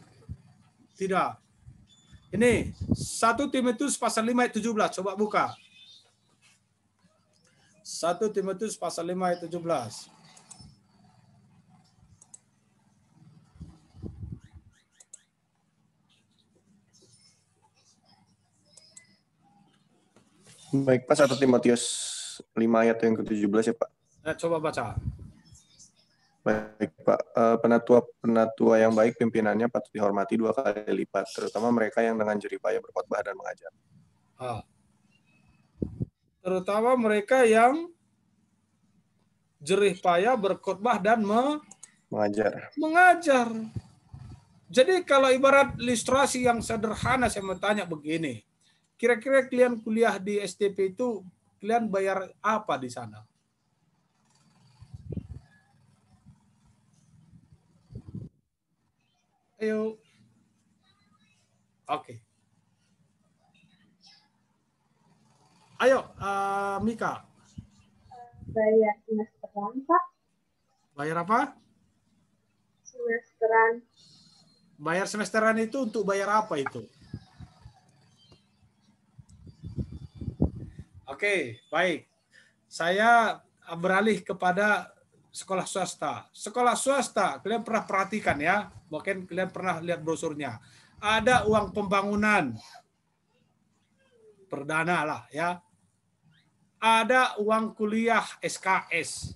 tidak. Ini 1 Timotius pasal 5 ayat 17, coba buka. 1 Timotius pasal 5 ayat 17. Baik Pak, 1 Timotius 5 ayat yang ke-17 ya Pak. Coba baca. Baik Pak, penatua yang baik pimpinannya patut dihormati 2 kali lipat, terutama mereka yang dengan jerih payah berkhotbah dan mengajar. Terutama mereka yang jerih payah berkhotbah dan mengajar. Jadi kalau ibarat ilustrasi yang sederhana, saya mau tanya begini. Kira-kira kalian kuliah di STP itu, kalian bayar apa di sana? Ayo. Oke. Ayo, Mika. Bayar semesteran, Pak. Bayar apa? Semesteran. Bayar semesteran itu untuk bayar apa itu? Oke, baik. Saya beralih kepada sekolah swasta. Sekolah swasta, kalian pernah perhatikan ya, mungkin kalian pernah lihat brosurnya. Ada uang pembangunan, perdana lah ya. Ada uang kuliah SKS.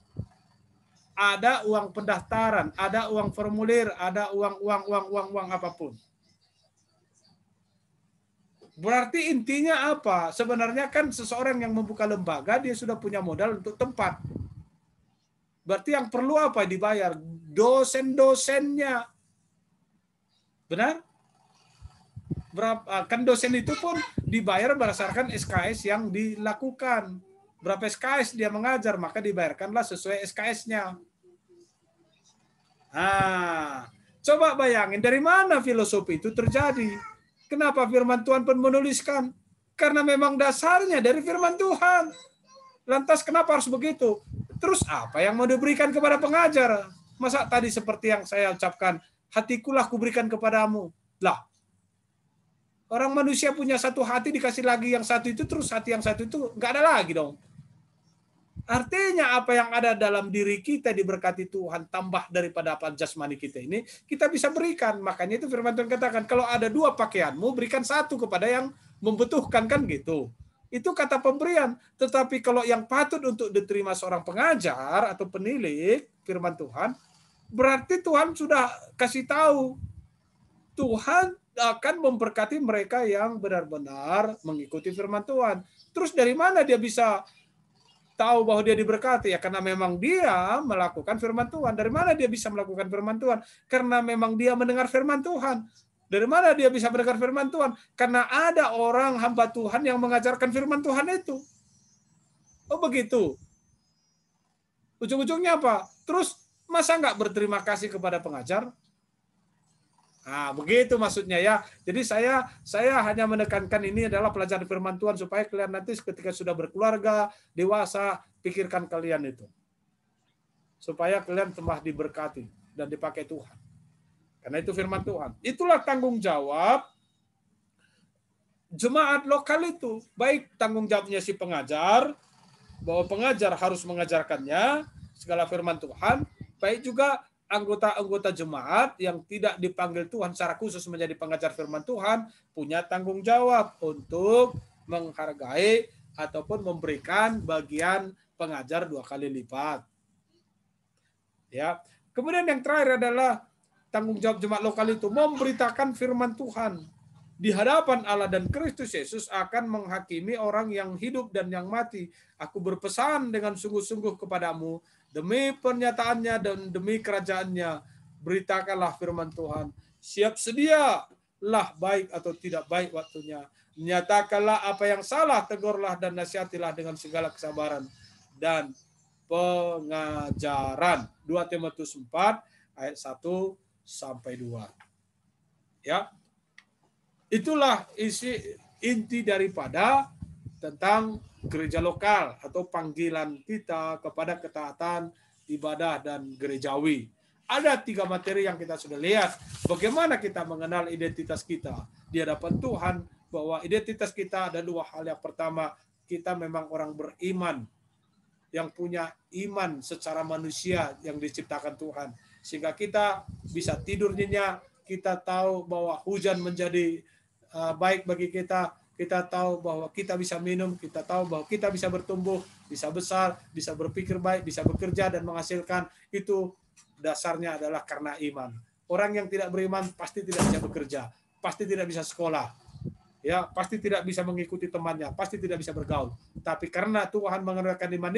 Ada uang pendaftaran, ada uang formulir, ada uang apapun. Berarti intinya apa? Sebenarnya kan seseorang yang membuka lembaga, dia sudah punya modal untuk tempat. Berarti yang perlu apa dibayar? Dosen-dosennya. Benar? Berapa? Kan dosen itu pun dibayar berdasarkan SKS yang dilakukan. Berapa SKS dia mengajar, maka dibayarkanlah sesuai SKS-nya. Nah, coba bayangin dari mana filosofi itu terjadi. Kenapa firman Tuhan pun menuliskan? Karena memang dasarnya dari firman Tuhan. Lantas kenapa harus begitu? Terus apa yang mau diberikan kepada pengajar? Masa tadi seperti yang saya ucapkan, hatikulah kuberikan kepadamu. Lah, orang manusia punya satu hati, dikasih lagi yang satu itu, terus hati yang satu itu nggak ada lagi dong. Artinya apa yang ada dalam diri kita diberkati Tuhan, tambah daripada apa jasmani kita ini, kita bisa berikan. Makanya itu firman Tuhan katakan, kalau ada 2 pakaianmu, berikan 1 kepada yang membutuhkan, kan gitu. Itu kata pemberian. Tetapi kalau yang patut untuk diterima seorang pengajar atau penilik firman Tuhan, berarti Tuhan sudah kasih tahu. Tuhan akan memberkati mereka yang benar-benar mengikuti firman Tuhan. Terus dari mana dia bisa tahu bahwa dia diberkati? Ya karena memang dia melakukan firman Tuhan. Dari mana dia bisa melakukan firman Tuhan? Karena memang dia mendengar firman Tuhan. Dari mana dia bisa mendengar firman Tuhan? Karena ada orang hamba Tuhan yang mengajarkan firman Tuhan itu. Oh begitu. Ujung-ujungnya apa? Terus masa nggak berterima kasih kepada pengajar? Nah, begitu maksudnya ya. Jadi saya hanya menekankan ini adalah pelajaran firman Tuhan supaya kalian nanti ketika sudah berkeluarga, dewasa, pikirkan kalian itu. Supaya kalian tambah diberkati dan dipakai Tuhan. Karena itu firman Tuhan. Itulah tanggung jawab jemaat lokal itu. Baik tanggung jawabnya si pengajar, bahwa pengajar harus mengajarkannya segala firman Tuhan. Baik juga anggota-anggota jemaat yang tidak dipanggil Tuhan secara khusus menjadi pengajar firman Tuhan, punya tanggung jawab untuk menghargai ataupun memberikan bagian pengajar 2 kali lipat. Ya. Kemudian yang terakhir adalah tanggung jawab jemaat lokal itu memberitakan firman Tuhan di hadapan Allah dan Kristus Yesus akan menghakimi orang yang hidup dan yang mati. Aku berpesan dengan sungguh-sungguh kepadamu demi pernyataannya dan demi kerajaannya, beritakanlah firman Tuhan. Siap sedialah baik atau tidak baik waktunya. Nyatakanlah apa yang salah, tegurlah dan nasihatilah dengan segala kesabaran dan pengajaran. 2 Timotius 4 ayat 1 sampai 2. Ya. Itulah inti daripada tentang gereja lokal atau panggilan kita kepada ketaatan ibadah dan gerejawi. Ada 3 materi yang kita sudah lihat. Bagaimana kita mengenal identitas kita di hadapan Tuhan, bahwa identitas kita ada 2 hal. Yang pertama, kita memang orang beriman yang punya iman secara manusia yang diciptakan Tuhan. Sehingga kita bisa tidur nyenyak, kita tahu bahwa hujan menjadi baik bagi kita, kita tahu bahwa kita bisa minum, kita tahu bahwa kita bisa bertumbuh, bisa besar, bisa berpikir baik, bisa bekerja dan menghasilkan. Itu dasarnya adalah karena iman. Orang yang tidak beriman pasti tidak bisa bekerja, pasti tidak bisa sekolah, ya, pasti tidak bisa mengikuti temannya, pasti tidak bisa bergaul. Tapi karena Tuhan mengerjakan iman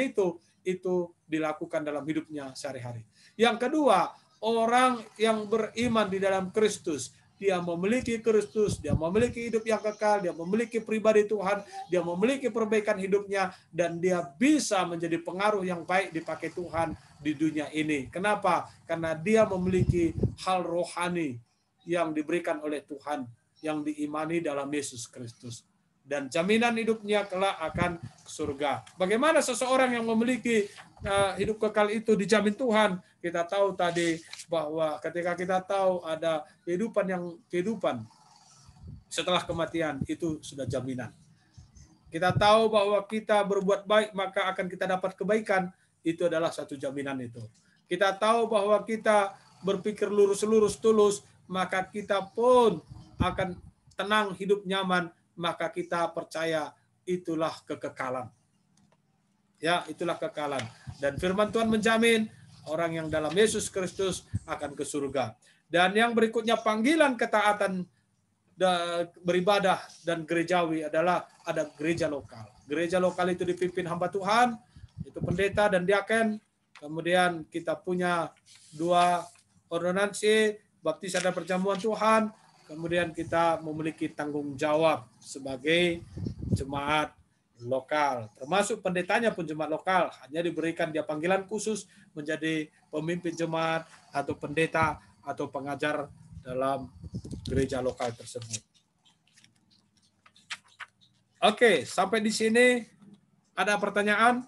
itu dilakukan dalam hidupnya sehari-hari. Yang kedua, orang yang beriman di dalam Kristus, dia memiliki Kristus, dia memiliki hidup yang kekal, dia memiliki pribadi Tuhan, dia memiliki perbaikan hidupnya, dan dia bisa menjadi pengaruh yang baik dipakai Tuhan di dunia ini. Kenapa? Karena dia memiliki hal rohani yang diberikan oleh Tuhan, yang diimani dalam Yesus Kristus. Dan jaminan hidupnya kelak akan ke surga. Bagaimana seseorang yang memiliki hidup kekal itu dijamin Tuhan? Kita tahu tadi bahwa ketika kita tahu ada kehidupan setelah kematian, itu sudah jaminan. Kita tahu bahwa kita berbuat baik maka akan kita dapat kebaikan, itu adalah satu jaminan itu. Kita tahu bahwa kita berpikir lurus tulus, maka kita pun akan tenang, hidup nyaman, maka kita percaya itulah kekekalan. Ya, itulah kekekalan. Dan firman Tuhan menjamin orang yang dalam Yesus Kristus akan ke surga. Dan yang berikutnya panggilan ketaatan beribadah dan gerejawi adalah ada gereja lokal. Gereja lokal itu dipimpin hamba Tuhan, itu pendeta dan diaken. Kemudian kita punya 2 ordonansi, baptisan dan perjamuan Tuhan. Kemudian kita memiliki tanggung jawab sebagai jemaat lokal. Termasuk pendetanya pun jemaat lokal. Hanya diberikan dia panggilan khusus menjadi pemimpin jemaat atau pendeta atau pengajar dalam gereja lokal tersebut. Oke, sampai di sini ada pertanyaan?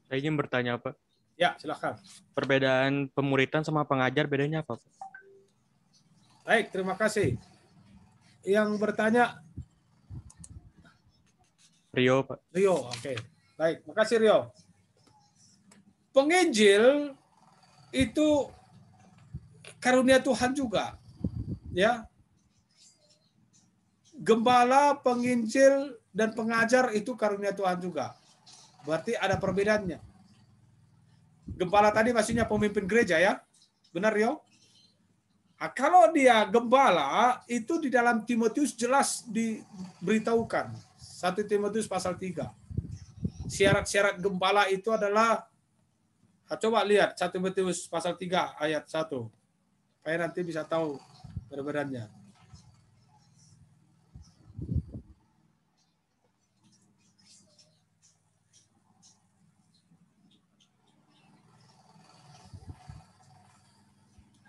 Saya ingin bertanya, Pak. Ya, silakan. Perbedaan pemuritan sama pengajar bedanya apa, Pak? Baik, terima kasih. Yang bertanya, Rio, Pak. Rio, oke. Baik, makasih Rio. Penginjil itu karunia Tuhan juga. Ya. Gembala, penginjil, dan pengajar itu karunia Tuhan juga. Berarti ada perbedaannya. Gembala tadi maksudnya pemimpin gereja ya. Benar Rio? Nah, kalau dia gembala, itu di dalam Timotius jelas diberitahukan. 1 Timotius pasal 3. Syarat-syarat gembala itu adalah, coba lihat 1 Timotius pasal 3 ayat 1. Supaya nanti bisa tahu perbedaannya.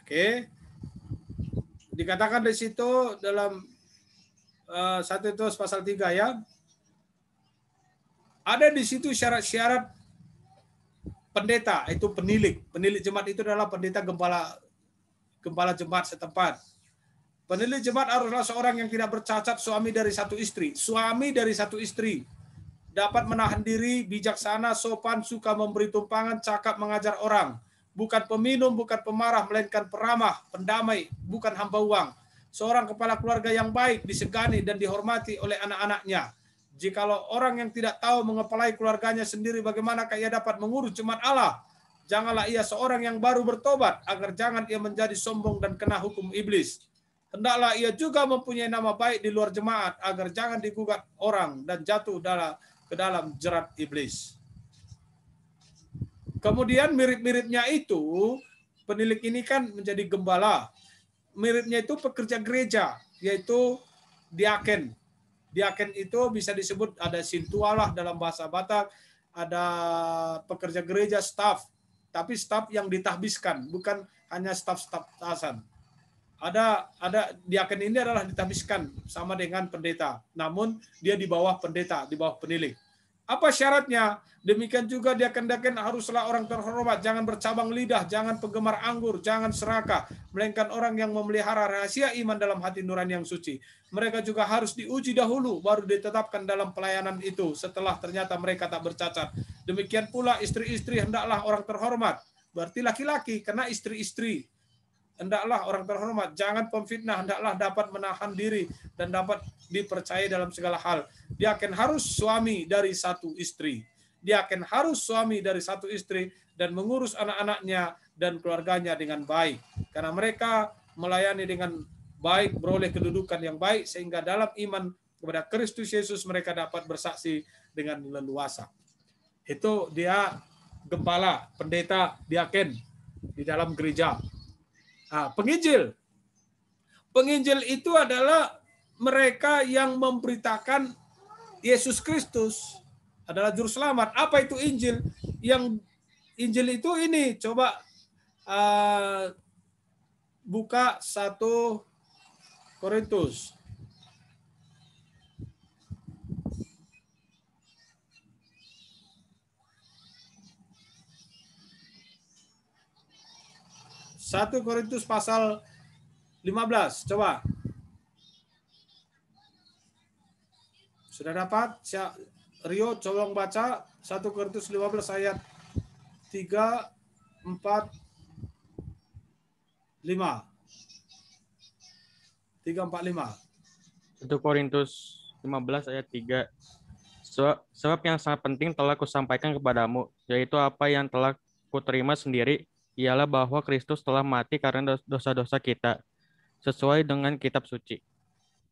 Oke. Dikatakan di situ dalam 1 Timotius pasal 3 ya. Ada di situ syarat-syarat pendeta, itu penilik. Penilik jemaat itu adalah pendeta gembala jemaat setempat. Penilik jemaat haruslah seorang yang tidak bercacat, suami dari satu istri. Suami dari satu istri. Dapat menahan diri, bijaksana, sopan, suka memberi tumpangan, cakap mengajar orang. Bukan peminum, bukan pemarah, melainkan peramah, pendamai, bukan hamba uang. Seorang kepala keluarga yang baik, disegani dan dihormati oleh anak-anaknya. Jikalau orang yang tidak tahu mengepalai keluarganya sendiri, bagaimanakah ia dapat mengurus jemaat Allah? Janganlah ia seorang yang baru bertobat, agar jangan ia menjadi sombong dan kena hukum iblis. Hendaklah ia juga mempunyai nama baik di luar jemaat, agar jangan digugat orang dan jatuh ke dalam jerat iblis. Kemudian mirip-miripnya itu, penilik ini kan menjadi gembala. Miripnya itu pekerja gereja, yaitu diaken. Diaken itu bisa disebut ada sintualah dalam bahasa Batak, ada pekerja gereja, staf. Tapi staf yang ditahbiskan, bukan hanya staf-staf tasan. Ada diaken ini adalah ditahbiskan sama dengan pendeta. Namun dia di bawah pendeta, di bawah penilik. Apa syaratnya? Demikian juga diaken-diaken haruslah orang terhormat, jangan bercabang lidah, jangan penggemar anggur, jangan serakah, melainkan orang yang memelihara rahasia iman dalam hati nurani yang suci. Mereka juga harus diuji dahulu, baru ditetapkan dalam pelayanan itu, setelah ternyata mereka tak bercacat. Demikian pula istri-istri hendaklah orang terhormat. Berarti laki-laki, karena istri-istri hendaklah orang terhormat, jangan pemfitnah, hendaklah dapat menahan diri dan dapat dipercaya dalam segala hal. Dia akan harus suami dari satu istri. Dia akan harus suami dari satu istri dan mengurus anak-anaknya dan keluarganya dengan baik. Karena mereka melayani dengan baik, beroleh kedudukan yang baik, sehingga dalam iman kepada Kristus Yesus mereka dapat bersaksi dengan leluasa. Itu dia gembala, pendeta, diaken di dalam gereja. Nah, penginjil. Penginjil itu adalah mereka yang memberitakan Yesus Kristus adalah juru selamat. Apa itu Injil? Yang Injil itu ini, coba buka 1 Korintus. Satu Korintus pasal 15, coba. Sudah dapat? Rio, coba baca 1 Korintus 15 ayat 3, 4, 5. 3, 4, 5. 1 Korintus 15 ayat 3. Sebab yang sangat penting telah kusampaikan kepadamu, yaitu apa yang telah kuterima sendiri, ialah bahwa Kristus telah mati karena dosa-dosa kita, sesuai dengan kitab suci.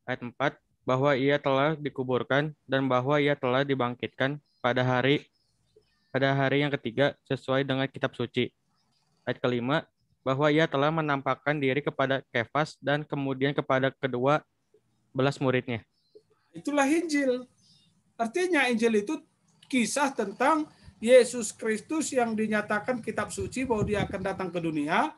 Ayat 4, bahwa ia telah dikuburkan dan bahwa ia telah dibangkitkan pada hari yang ketiga sesuai dengan kitab suci. Ayat kelima, bahwa ia telah menampakkan diri kepada Kefas dan kemudian kepada kedua belas muridnya. Itulah Injil. Artinya Injil itu kisah tentang Yesus Kristus yang dinyatakan kitab suci bahwa dia akan datang ke dunia,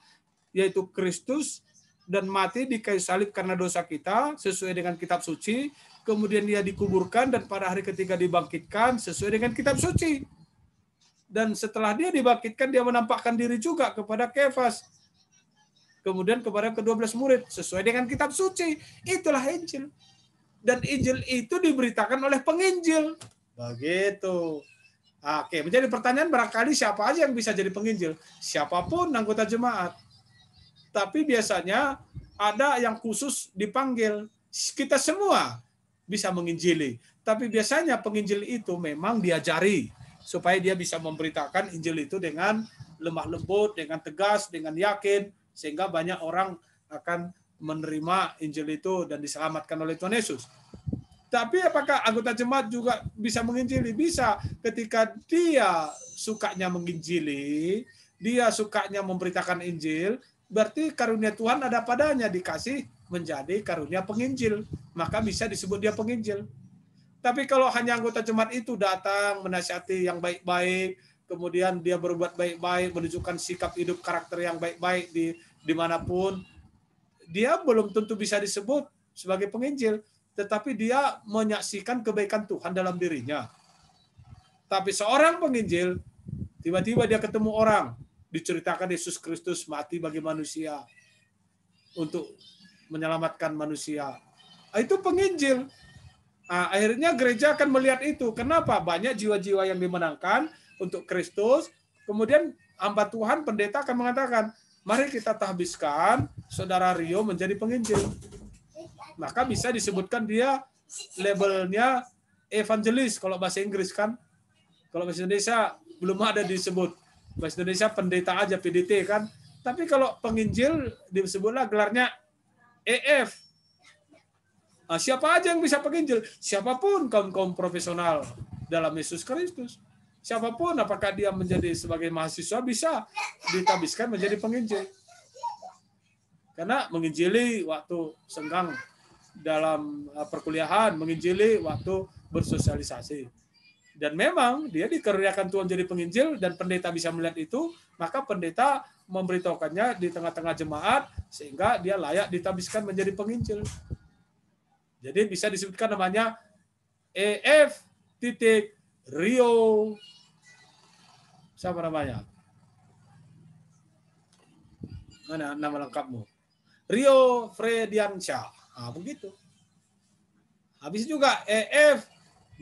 yaitu Kristus, dan mati di kayu salib karena dosa kita sesuai dengan kitab suci. Kemudian dia dikuburkan dan pada hari ketiga dibangkitkan sesuai dengan kitab suci. Dan setelah dia dibangkitkan, dia menampakkan diri juga kepada Kefas. Kemudian kepada ke-12 murid sesuai dengan kitab suci. Itulah Injil. Dan Injil itu diberitakan oleh penginjil. Begitu. Oke, menjadi pertanyaan barangkali siapa aja yang bisa jadi penginjil? Siapapun anggota jemaat. Tapi biasanya ada yang khusus dipanggil. Kita semua bisa menginjili. Tapi biasanya penginjil itu memang diajari supaya dia bisa memberitakan Injil itu dengan lemah lembut, dengan tegas, dengan yakin, sehingga banyak orang akan menerima Injil itu dan diselamatkan oleh Tuhan Yesus. Tapi apakah anggota jemaat juga bisa menginjili? Bisa, ketika dia sukanya menginjili, dia sukanya memberitakan Injil, berarti karunia Tuhan ada padanya, dikasih menjadi karunia penginjil. Maka bisa disebut dia penginjil. Tapi kalau hanya anggota jemaat itu datang menasihati yang baik-baik, kemudian dia berbuat baik-baik, menunjukkan sikap hidup karakter yang baik-baik dimanapun, dia belum tentu bisa disebut sebagai penginjil, tetapi dia menyaksikan kebaikan Tuhan dalam dirinya. Tapi seorang penginjil, tiba-tiba dia ketemu orang, diceritakan Yesus Kristus mati bagi manusia untuk menyelamatkan manusia. Itu penginjil. Akhirnya gereja akan melihat itu. Kenapa? Banyak jiwa-jiwa yang dimenangkan untuk Kristus. Kemudian hamba Tuhan, pendeta akan mengatakan, mari kita tahbiskan saudara Rio menjadi penginjil. Maka bisa disebutkan dia labelnya evangelis kalau bahasa Inggris kan. Kalau bahasa Indonesia belum ada disebut. Bahasa Indonesia pendeta aja, PDT kan. Tapi kalau penginjil disebutlah gelarnya EF. Siapa aja yang bisa penginjil? Siapapun kaum profesional dalam Yesus Kristus. Siapapun, apakah dia menjadi sebagai mahasiswa, bisa ditabiskan menjadi penginjil. Karena menginjili waktu senggang dalam perkuliahan, menginjili waktu bersosialisasi. Dan memang dia dikaruniakan Tuhan jadi penginjil dan pendeta bisa melihat itu, maka pendeta memberitahukannya di tengah-tengah jemaat sehingga dia layak ditabiskan menjadi penginjil. Jadi bisa disebutkan namanya EF Rio. Siapa namanya? Mana nama lengkapmu? Rio Frediansyah. Begitu. Habis juga EF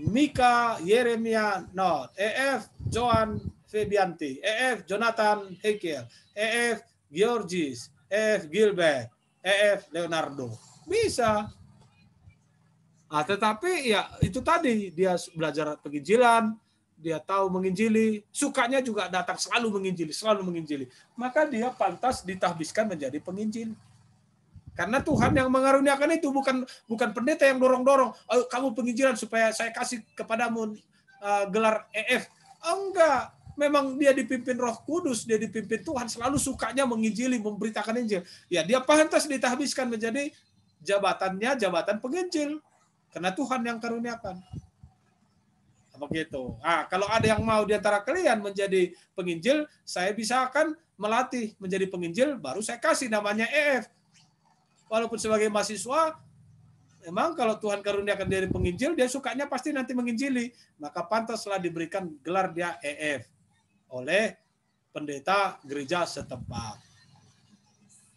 Mika Yeremia Not, EF Joan Febianti, EF Jonathan Hekel, EF Georgis, EF Gilbert, EF Leonardo. Bisa. Tetapi ya itu tadi, dia belajar penginjilan, dia tahu menginjili, sukanya juga datang selalu menginjili. Maka dia pantas ditahbiskan menjadi penginjil. Karena Tuhan yang mengaruniakan itu, bukan pendeta yang dorong-dorong, ayo kamu penginjilan supaya saya kasih kepadamu gelar EF. Enggak, memang dia dipimpin Roh Kudus, dia dipimpin Tuhan, selalu sukanya menginjili, memberitakan Injil. Ya, dia pantas ditahbiskan menjadi jabatan penginjil. Karena Tuhan yang karuniakan. Begitu. Kalau ada yang mau di antara kalian menjadi penginjil, saya bisa akan melatih menjadi penginjil, baru saya kasih namanya EF. Walaupun sebagai mahasiswa, memang kalau Tuhan karuniakan dari penginjil, dia sukanya pasti nanti menginjili. Maka pantaslah diberikan gelar dia EF oleh pendeta gereja setempat.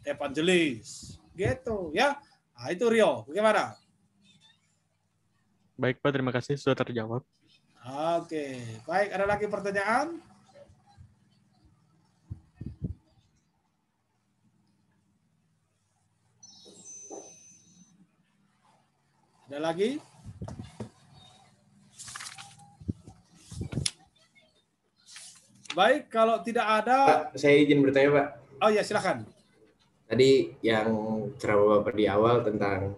Evangelis. Gitu ya. Itu Rio. Bagaimana? Baik Pak, terima kasih sudah terjawab. Oke, baik. Ada lagi pertanyaan? Ada lagi? Baik, kalau tidak ada... Pak, saya izin bertanya, Pak. Oh ya, silakan. Tadi yang ceramah Bapak di awal tentang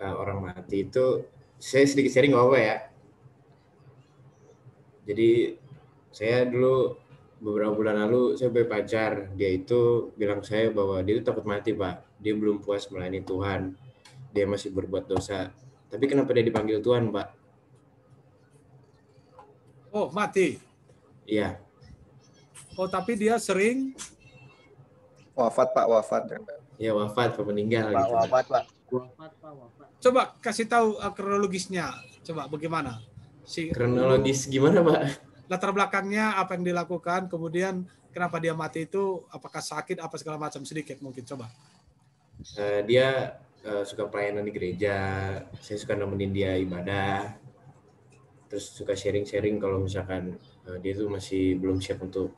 orang mati itu, saya sedikit sharing nggak apa-apa ya. Jadi saya dulu beberapa bulan lalu saya punya pacar, dia itu bilang saya bahwa dia itu takut mati, Pak. Dia belum puas melayani Tuhan, dia masih berbuat dosa. Tapi kenapa dia dipanggil Tuhan, Pak? Oh, mati? Iya. Oh, tapi dia sering... Wafat, Pak, wafat. Ya, wafat, Pak, meninggal. Pak, gitu. wafat, Pak. Coba kasih tahu kronologisnya. Coba bagaimana? Kronologis gimana, Pak? Latar belakangnya, apa yang dilakukan, kemudian kenapa dia mati itu, apakah sakit, apa segala macam, sedikit mungkin, coba. Dia suka pelayanan di gereja, saya suka nemenin dia ibadah. terus suka sharing-sharing kalau misalkan dia tuh masih belum siap untuk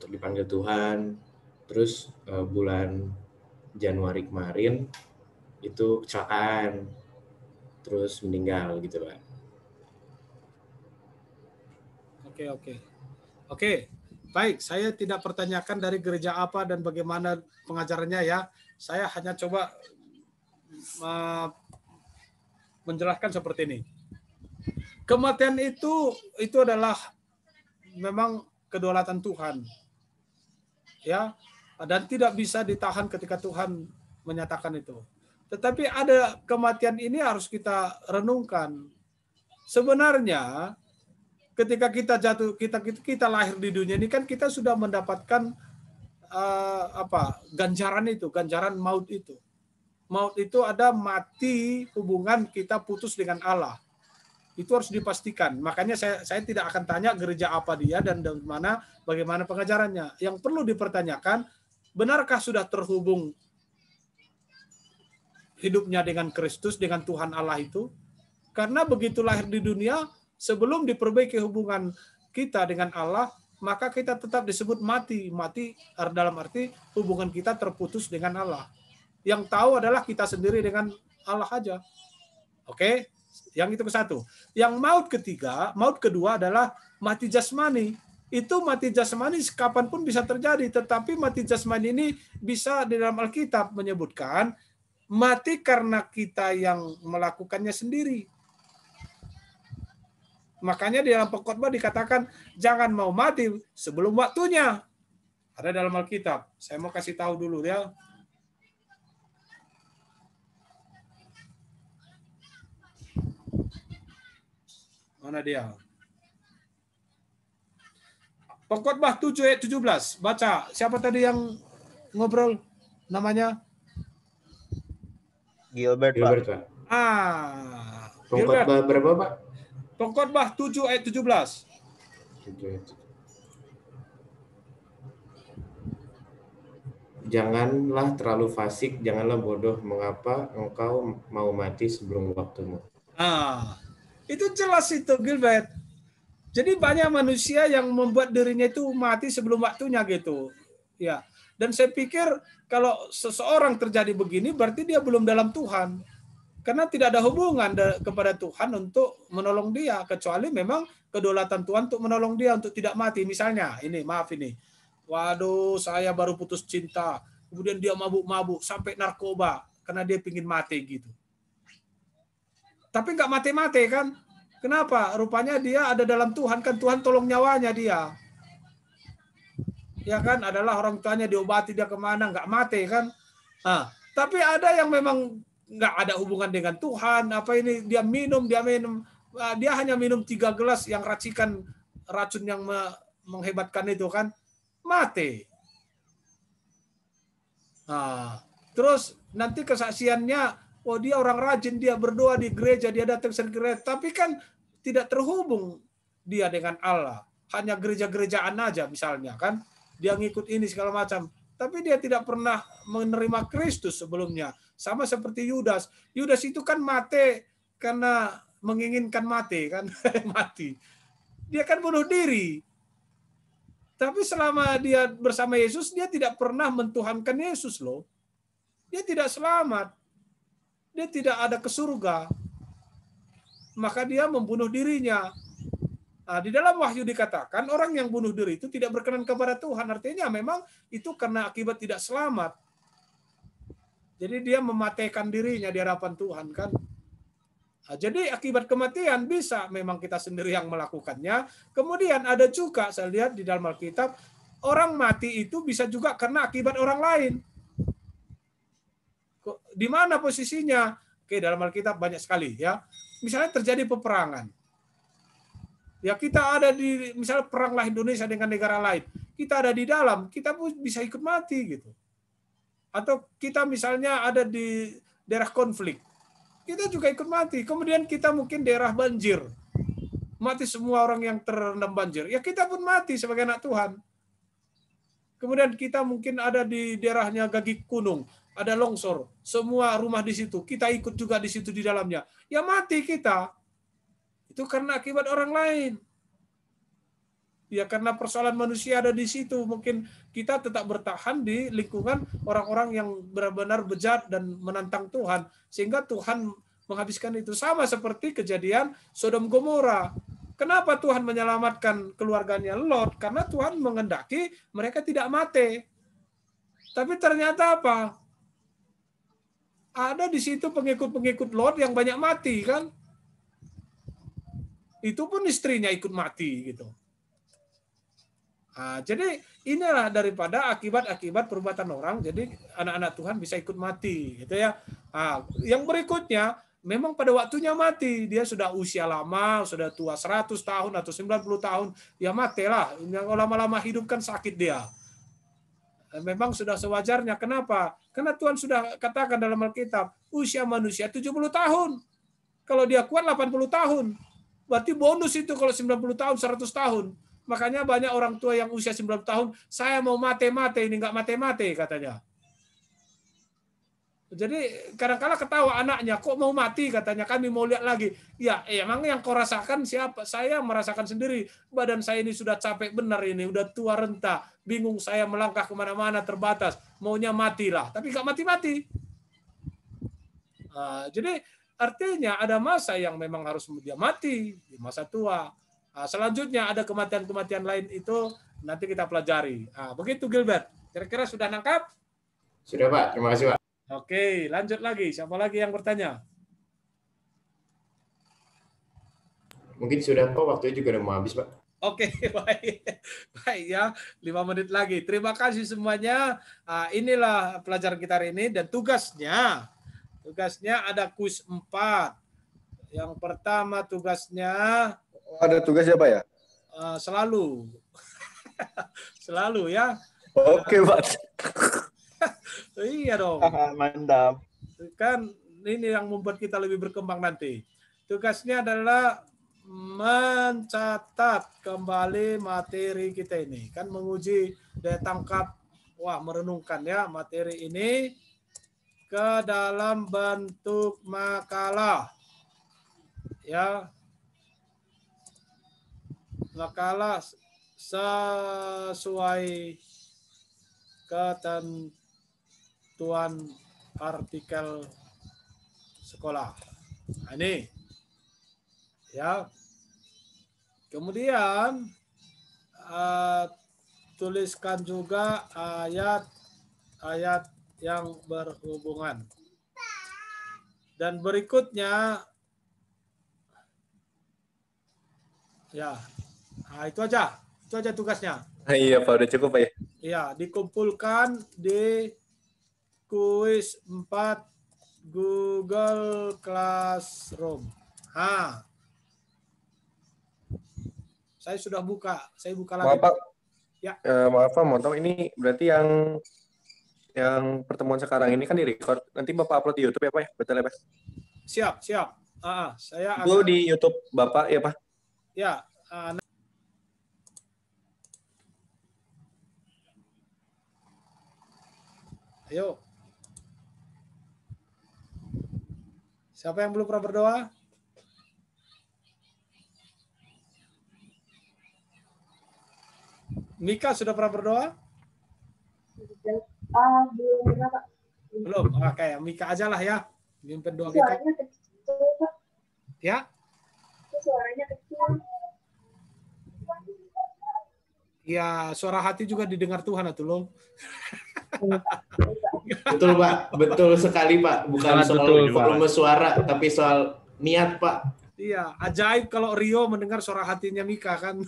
dipanggil Tuhan. Terus bulan Januari kemarin itu kecelakaan, terus meninggal gitu Pak. Oke. Baik, saya tidak pertanyakan dari gereja apa dan bagaimana pengajarannya ya. Saya hanya coba menjelaskan seperti ini. Kematian itu adalah memang kedaulatan Tuhan. Ya, dan tidak bisa ditahan ketika Tuhan menyatakan itu. Tetapi ada kematian ini harus kita renungkan. Sebenarnya ketika kita lahir di dunia ini kan kita sudah mendapatkan ganjaran maut itu. Maut itu ada mati hubungan kita putus dengan Allah. Itu harus dipastikan. Makanya saya tidak akan tanya gereja apa dia dan bagaimana pengajarannya. Yang perlu dipertanyakan, benarkah sudah terhubung hidupnya dengan Kristus, dengan Tuhan Allah itu? Karena begitu lahir di dunia, sebelum diperbaiki hubungan kita dengan Allah, maka kita tetap disebut mati. Mati dalam arti hubungan kita terputus dengan Allah. Yang tahu adalah kita sendiri dengan Allah aja. Oke? Yang itu ke satu. Yang maut kedua adalah mati jasmani. Itu mati jasmani kapanpun bisa terjadi, tetapi mati jasmani ini bisa di dalam Alkitab menyebutkan mati karena kita yang melakukannya sendiri. Makanya di dalam pengkhotbah dikatakan jangan mau mati sebelum waktunya. Ada dalam Alkitab. Saya mau kasih tahu dulu ya. Mana dia? Pengkhotbah 7 ayat 17. Baca. Siapa tadi yang ngobrol namanya? Gilbert, Pak. Pengkhotbah berapa, Pak? Pengkhotbah 7 ayat 17. Janganlah terlalu fasik, janganlah bodoh. Mengapa engkau mau mati sebelum waktumu? Itu jelas itu, Gilbert. Jadi banyak manusia yang membuat dirinya itu mati sebelum waktunya gitu. Ya. Dan saya pikir kalau seseorang terjadi begini berarti dia belum dalam Tuhan. Karena tidak ada hubungan kepada Tuhan untuk menolong dia, kecuali memang kedaulatan Tuhan untuk menolong dia untuk tidak mati. Misalnya, waduh saya baru putus cinta, kemudian dia mabuk-mabuk sampai narkoba karena dia pingin mati gitu. Tapi nggak mati-mati kan? Kenapa? Rupanya dia ada dalam Tuhan kan, Tuhan tolong nyawanya dia. Ya kan, adalah orang tuanya diobati dia kemana, nggak mati kan? Tapi ada yang memang nggak ada hubungan dengan Tuhan. Dia minum, dia hanya minum 3 gelas yang racikan racun yang menghebatkan itu kan, mati. Terus nanti kesaksiannya, dia orang rajin, dia berdoa di gereja, dia datang ke gereja, tapi kan tidak terhubung dia dengan Allah. Hanya gereja-gerejaan aja misalnya kan, dia ngikut ini segala macam. Tapi dia tidak pernah menerima Kristus sebelumnya. Sama seperti Yudas. Yudas itu kan mati karena menginginkan mati kan, mati. Dia kan bunuh diri. Tapi selama dia bersama Yesus, dia tidak pernah mentuhankan Yesus loh. Dia tidak selamat. Dia tidak ada ke surga. Maka dia membunuh dirinya. Di dalam Wahyu dikatakan orang yang bunuh diri itu tidak berkenan kepada Tuhan. Artinya memang itu karena akibat tidak selamat. Jadi dia mematikan dirinya di hadapan Tuhan kan. Jadi akibat kematian bisa memang kita sendiri yang melakukannya. Kemudian ada juga saya lihat di dalam Alkitab, orang mati itu bisa juga karena akibat orang lain. Di mana posisinya? Oke, dalam Alkitab banyak sekali ya. Misalnya terjadi peperangan. Ya kita ada di misalnya peranglah Indonesia dengan negara lain. Kita ada di dalam, kita pun bisa ikut mati gitu. Atau kita misalnya ada di daerah konflik. Kita juga ikut mati. Kemudian kita mungkin daerah banjir. Mati semua orang yang terendam banjir. Ya kita pun mati sebagai anak Tuhan. Kemudian kita mungkin ada di daerahnya Gagik Gunung. Ada longsor, semua rumah di situ. Kita ikut juga di situ di dalamnya. Ya mati kita. Itu itu karena akibat orang lain. Ya karena persoalan manusia ada di situ. Mungkin kita tetap bertahan di lingkungan orang-orang yang benar-benar bejat dan menantang Tuhan. Sehingga Tuhan menghabiskan itu. Sama seperti kejadian Sodom Gomora. Kenapa Tuhan menyelamatkan keluarganya Lot? Karena Tuhan mengendaki mereka tidak mati. Tapi ternyata apa? Ada di situ pengikut-pengikut Lot yang banyak mati kan? Itu pun istrinya ikut mati gitu. Nah, jadi inilah daripada akibat-akibat perbuatan orang. Jadi anak-anak Tuhan bisa ikut mati, gitu ya. Nah, yang berikutnya, memang pada waktunya mati. Dia sudah usia lama, sudah tua 100 tahun atau 90 tahun, ya matilah. Yang lama-lama hidup kan sakit dia. Memang sudah sewajarnya. Kenapa? Karena Tuhan sudah katakan dalam Alkitab, usia manusia 70 tahun. Kalau dia kuat 80 tahun. Berarti bonus itu kalau 90 tahun, 100 tahun. Makanya banyak orang tua yang usia 90 tahun, saya mau mate-mate, ini nggak mate-mate katanya. Jadi kadang-kadang ketawa anaknya, kok mau mati katanya, kami mau lihat lagi. Ya emang yang kau rasakan siapa? Saya merasakan sendiri, badan saya ini sudah capek benar ini, udah tua renta, bingung saya melangkah kemana-mana terbatas, maunya matilah, tapi nggak mati-mati. Jadi artinya ada masa yang memang harus dia mati, di masa tua. Selanjutnya ada kematian-kematian lain itu nanti kita pelajari. Begitu Gilbert. Kira-kira sudah nangkap? Sudah Pak, terima kasih Pak. Oke, lanjut lagi. Siapa lagi yang bertanya? Mungkin sudah Pak, waktunya juga udah mau habis Pak. Oke, baik. Baik ya, 5 menit lagi. Terima kasih semuanya. Inilah pelajaran kita hari ini dan tugasnya ada kuis 4. Yang pertama tugasnya Ada tugasnya Pak ya? selalu. Selalu ya. Oke Pak. Iya dong. Mantap. Kan ini yang membuat kita lebih berkembang nanti. Tugasnya adalah mencatat kembali materi kita ini. Kan menguji daya tangkap, merenungkan ya materi ini ke dalam bentuk makalah. Ya. Makalah sesuai ketentuan artikel sekolah. Nah, ini ya. Kemudian tuliskan juga ayat-ayat yang berhubungan. Dan berikutnya ya. Itu aja tugasnya. Iya Pak, udah cukup Pak ya. Ya, dikumpulkan di kuis 4 Google Classroom. Saya sudah buka. Saya buka lagi. Maaf Pak. Ya. Maaf Pak, mau tahu ini berarti yang pertemuan sekarang ini kan di-record. Nanti Bapak upload di YouTube ya Pak ya? Betul ya Pak? Siap. Saya Itu di YouTube Bapak ya Pak? Ya. Ayo. Siapa yang belum pernah berdoa? Mika sudah pernah berdoa? Belum pernah, Pak. Belum. Oke, Mika aja lah ya. Mimpin doa kita. Suaranya kecil, Pak. Ya. Suaranya kecil. Ya, suara hati juga didengar Tuhan atau lo. Betul Pak, betul sekali Pak. Bukan Sangat soal betul, Pak. volume suara, tapi soal niat Pak. Iya, ajaib kalau Rio mendengar suara hatinya Mika kan.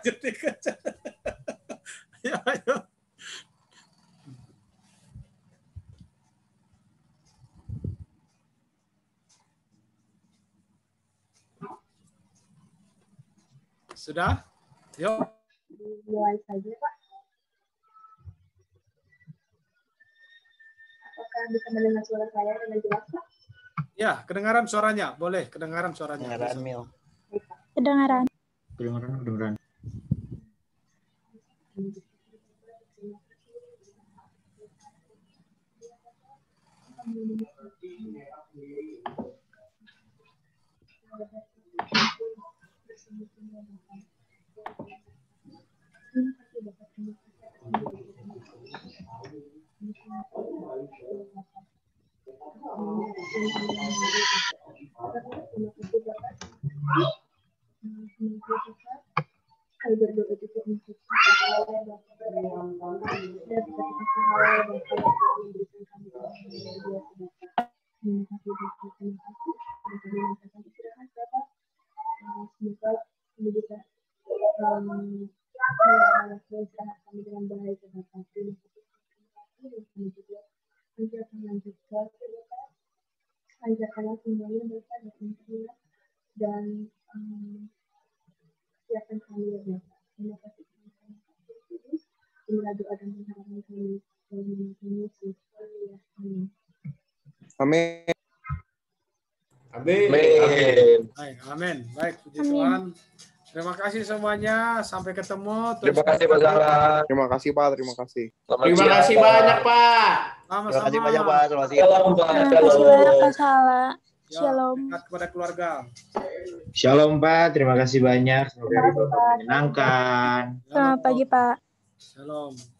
Jadi ayo. Sudah? Yuk. Mulai saja, Pak. Apakah bisa mendengar suara saya dengan jelas, Pak? Ya, kedengaran suaranya. Boleh, kedengaran suaranya. Kedengaran Mil. Kedengaran. Kedengaran. Terima kasih Bapak. Semoga Bapak kami berdoa juga untuk hal yang Bapak dan ketika hal yang Bapak yang memberikan kami yang luar biasa. Terima kasih Bapak. Terima kasih. Dan kami mengucapkan istirahat Bapak. Semoga kami bisa istirahat kami dengan baik ya Bapak. Terima kasih. Dan kami juga nanti akan lanjutkan Bapak. Lanjutkanlah semuanya Bapak dan internet dan siapkan kami ya Bapak. Terima kasih. Inilah doa dan pengharapan kami dalam nama Yesus. Amin. Amin. Amin. Baik, amin. Baik, puji Tuhan. Terima kasih semuanya. Sampai ketemu. Terima kasih Pak Zahra. Terima kasih Pak, terima kasih. Terima kasih banyak Pak. Terima kasih banyak Sama-sama. Pak. Terima kasih. Terima kasih banyak Pak Sala. Ya, Shalom. dekat kepada keluarga. Shalom Pak, terima kasih banyak. Semoga Terima kasih, Bapak Pak. menyenangkan. Selamat pagi Pak. Shalom.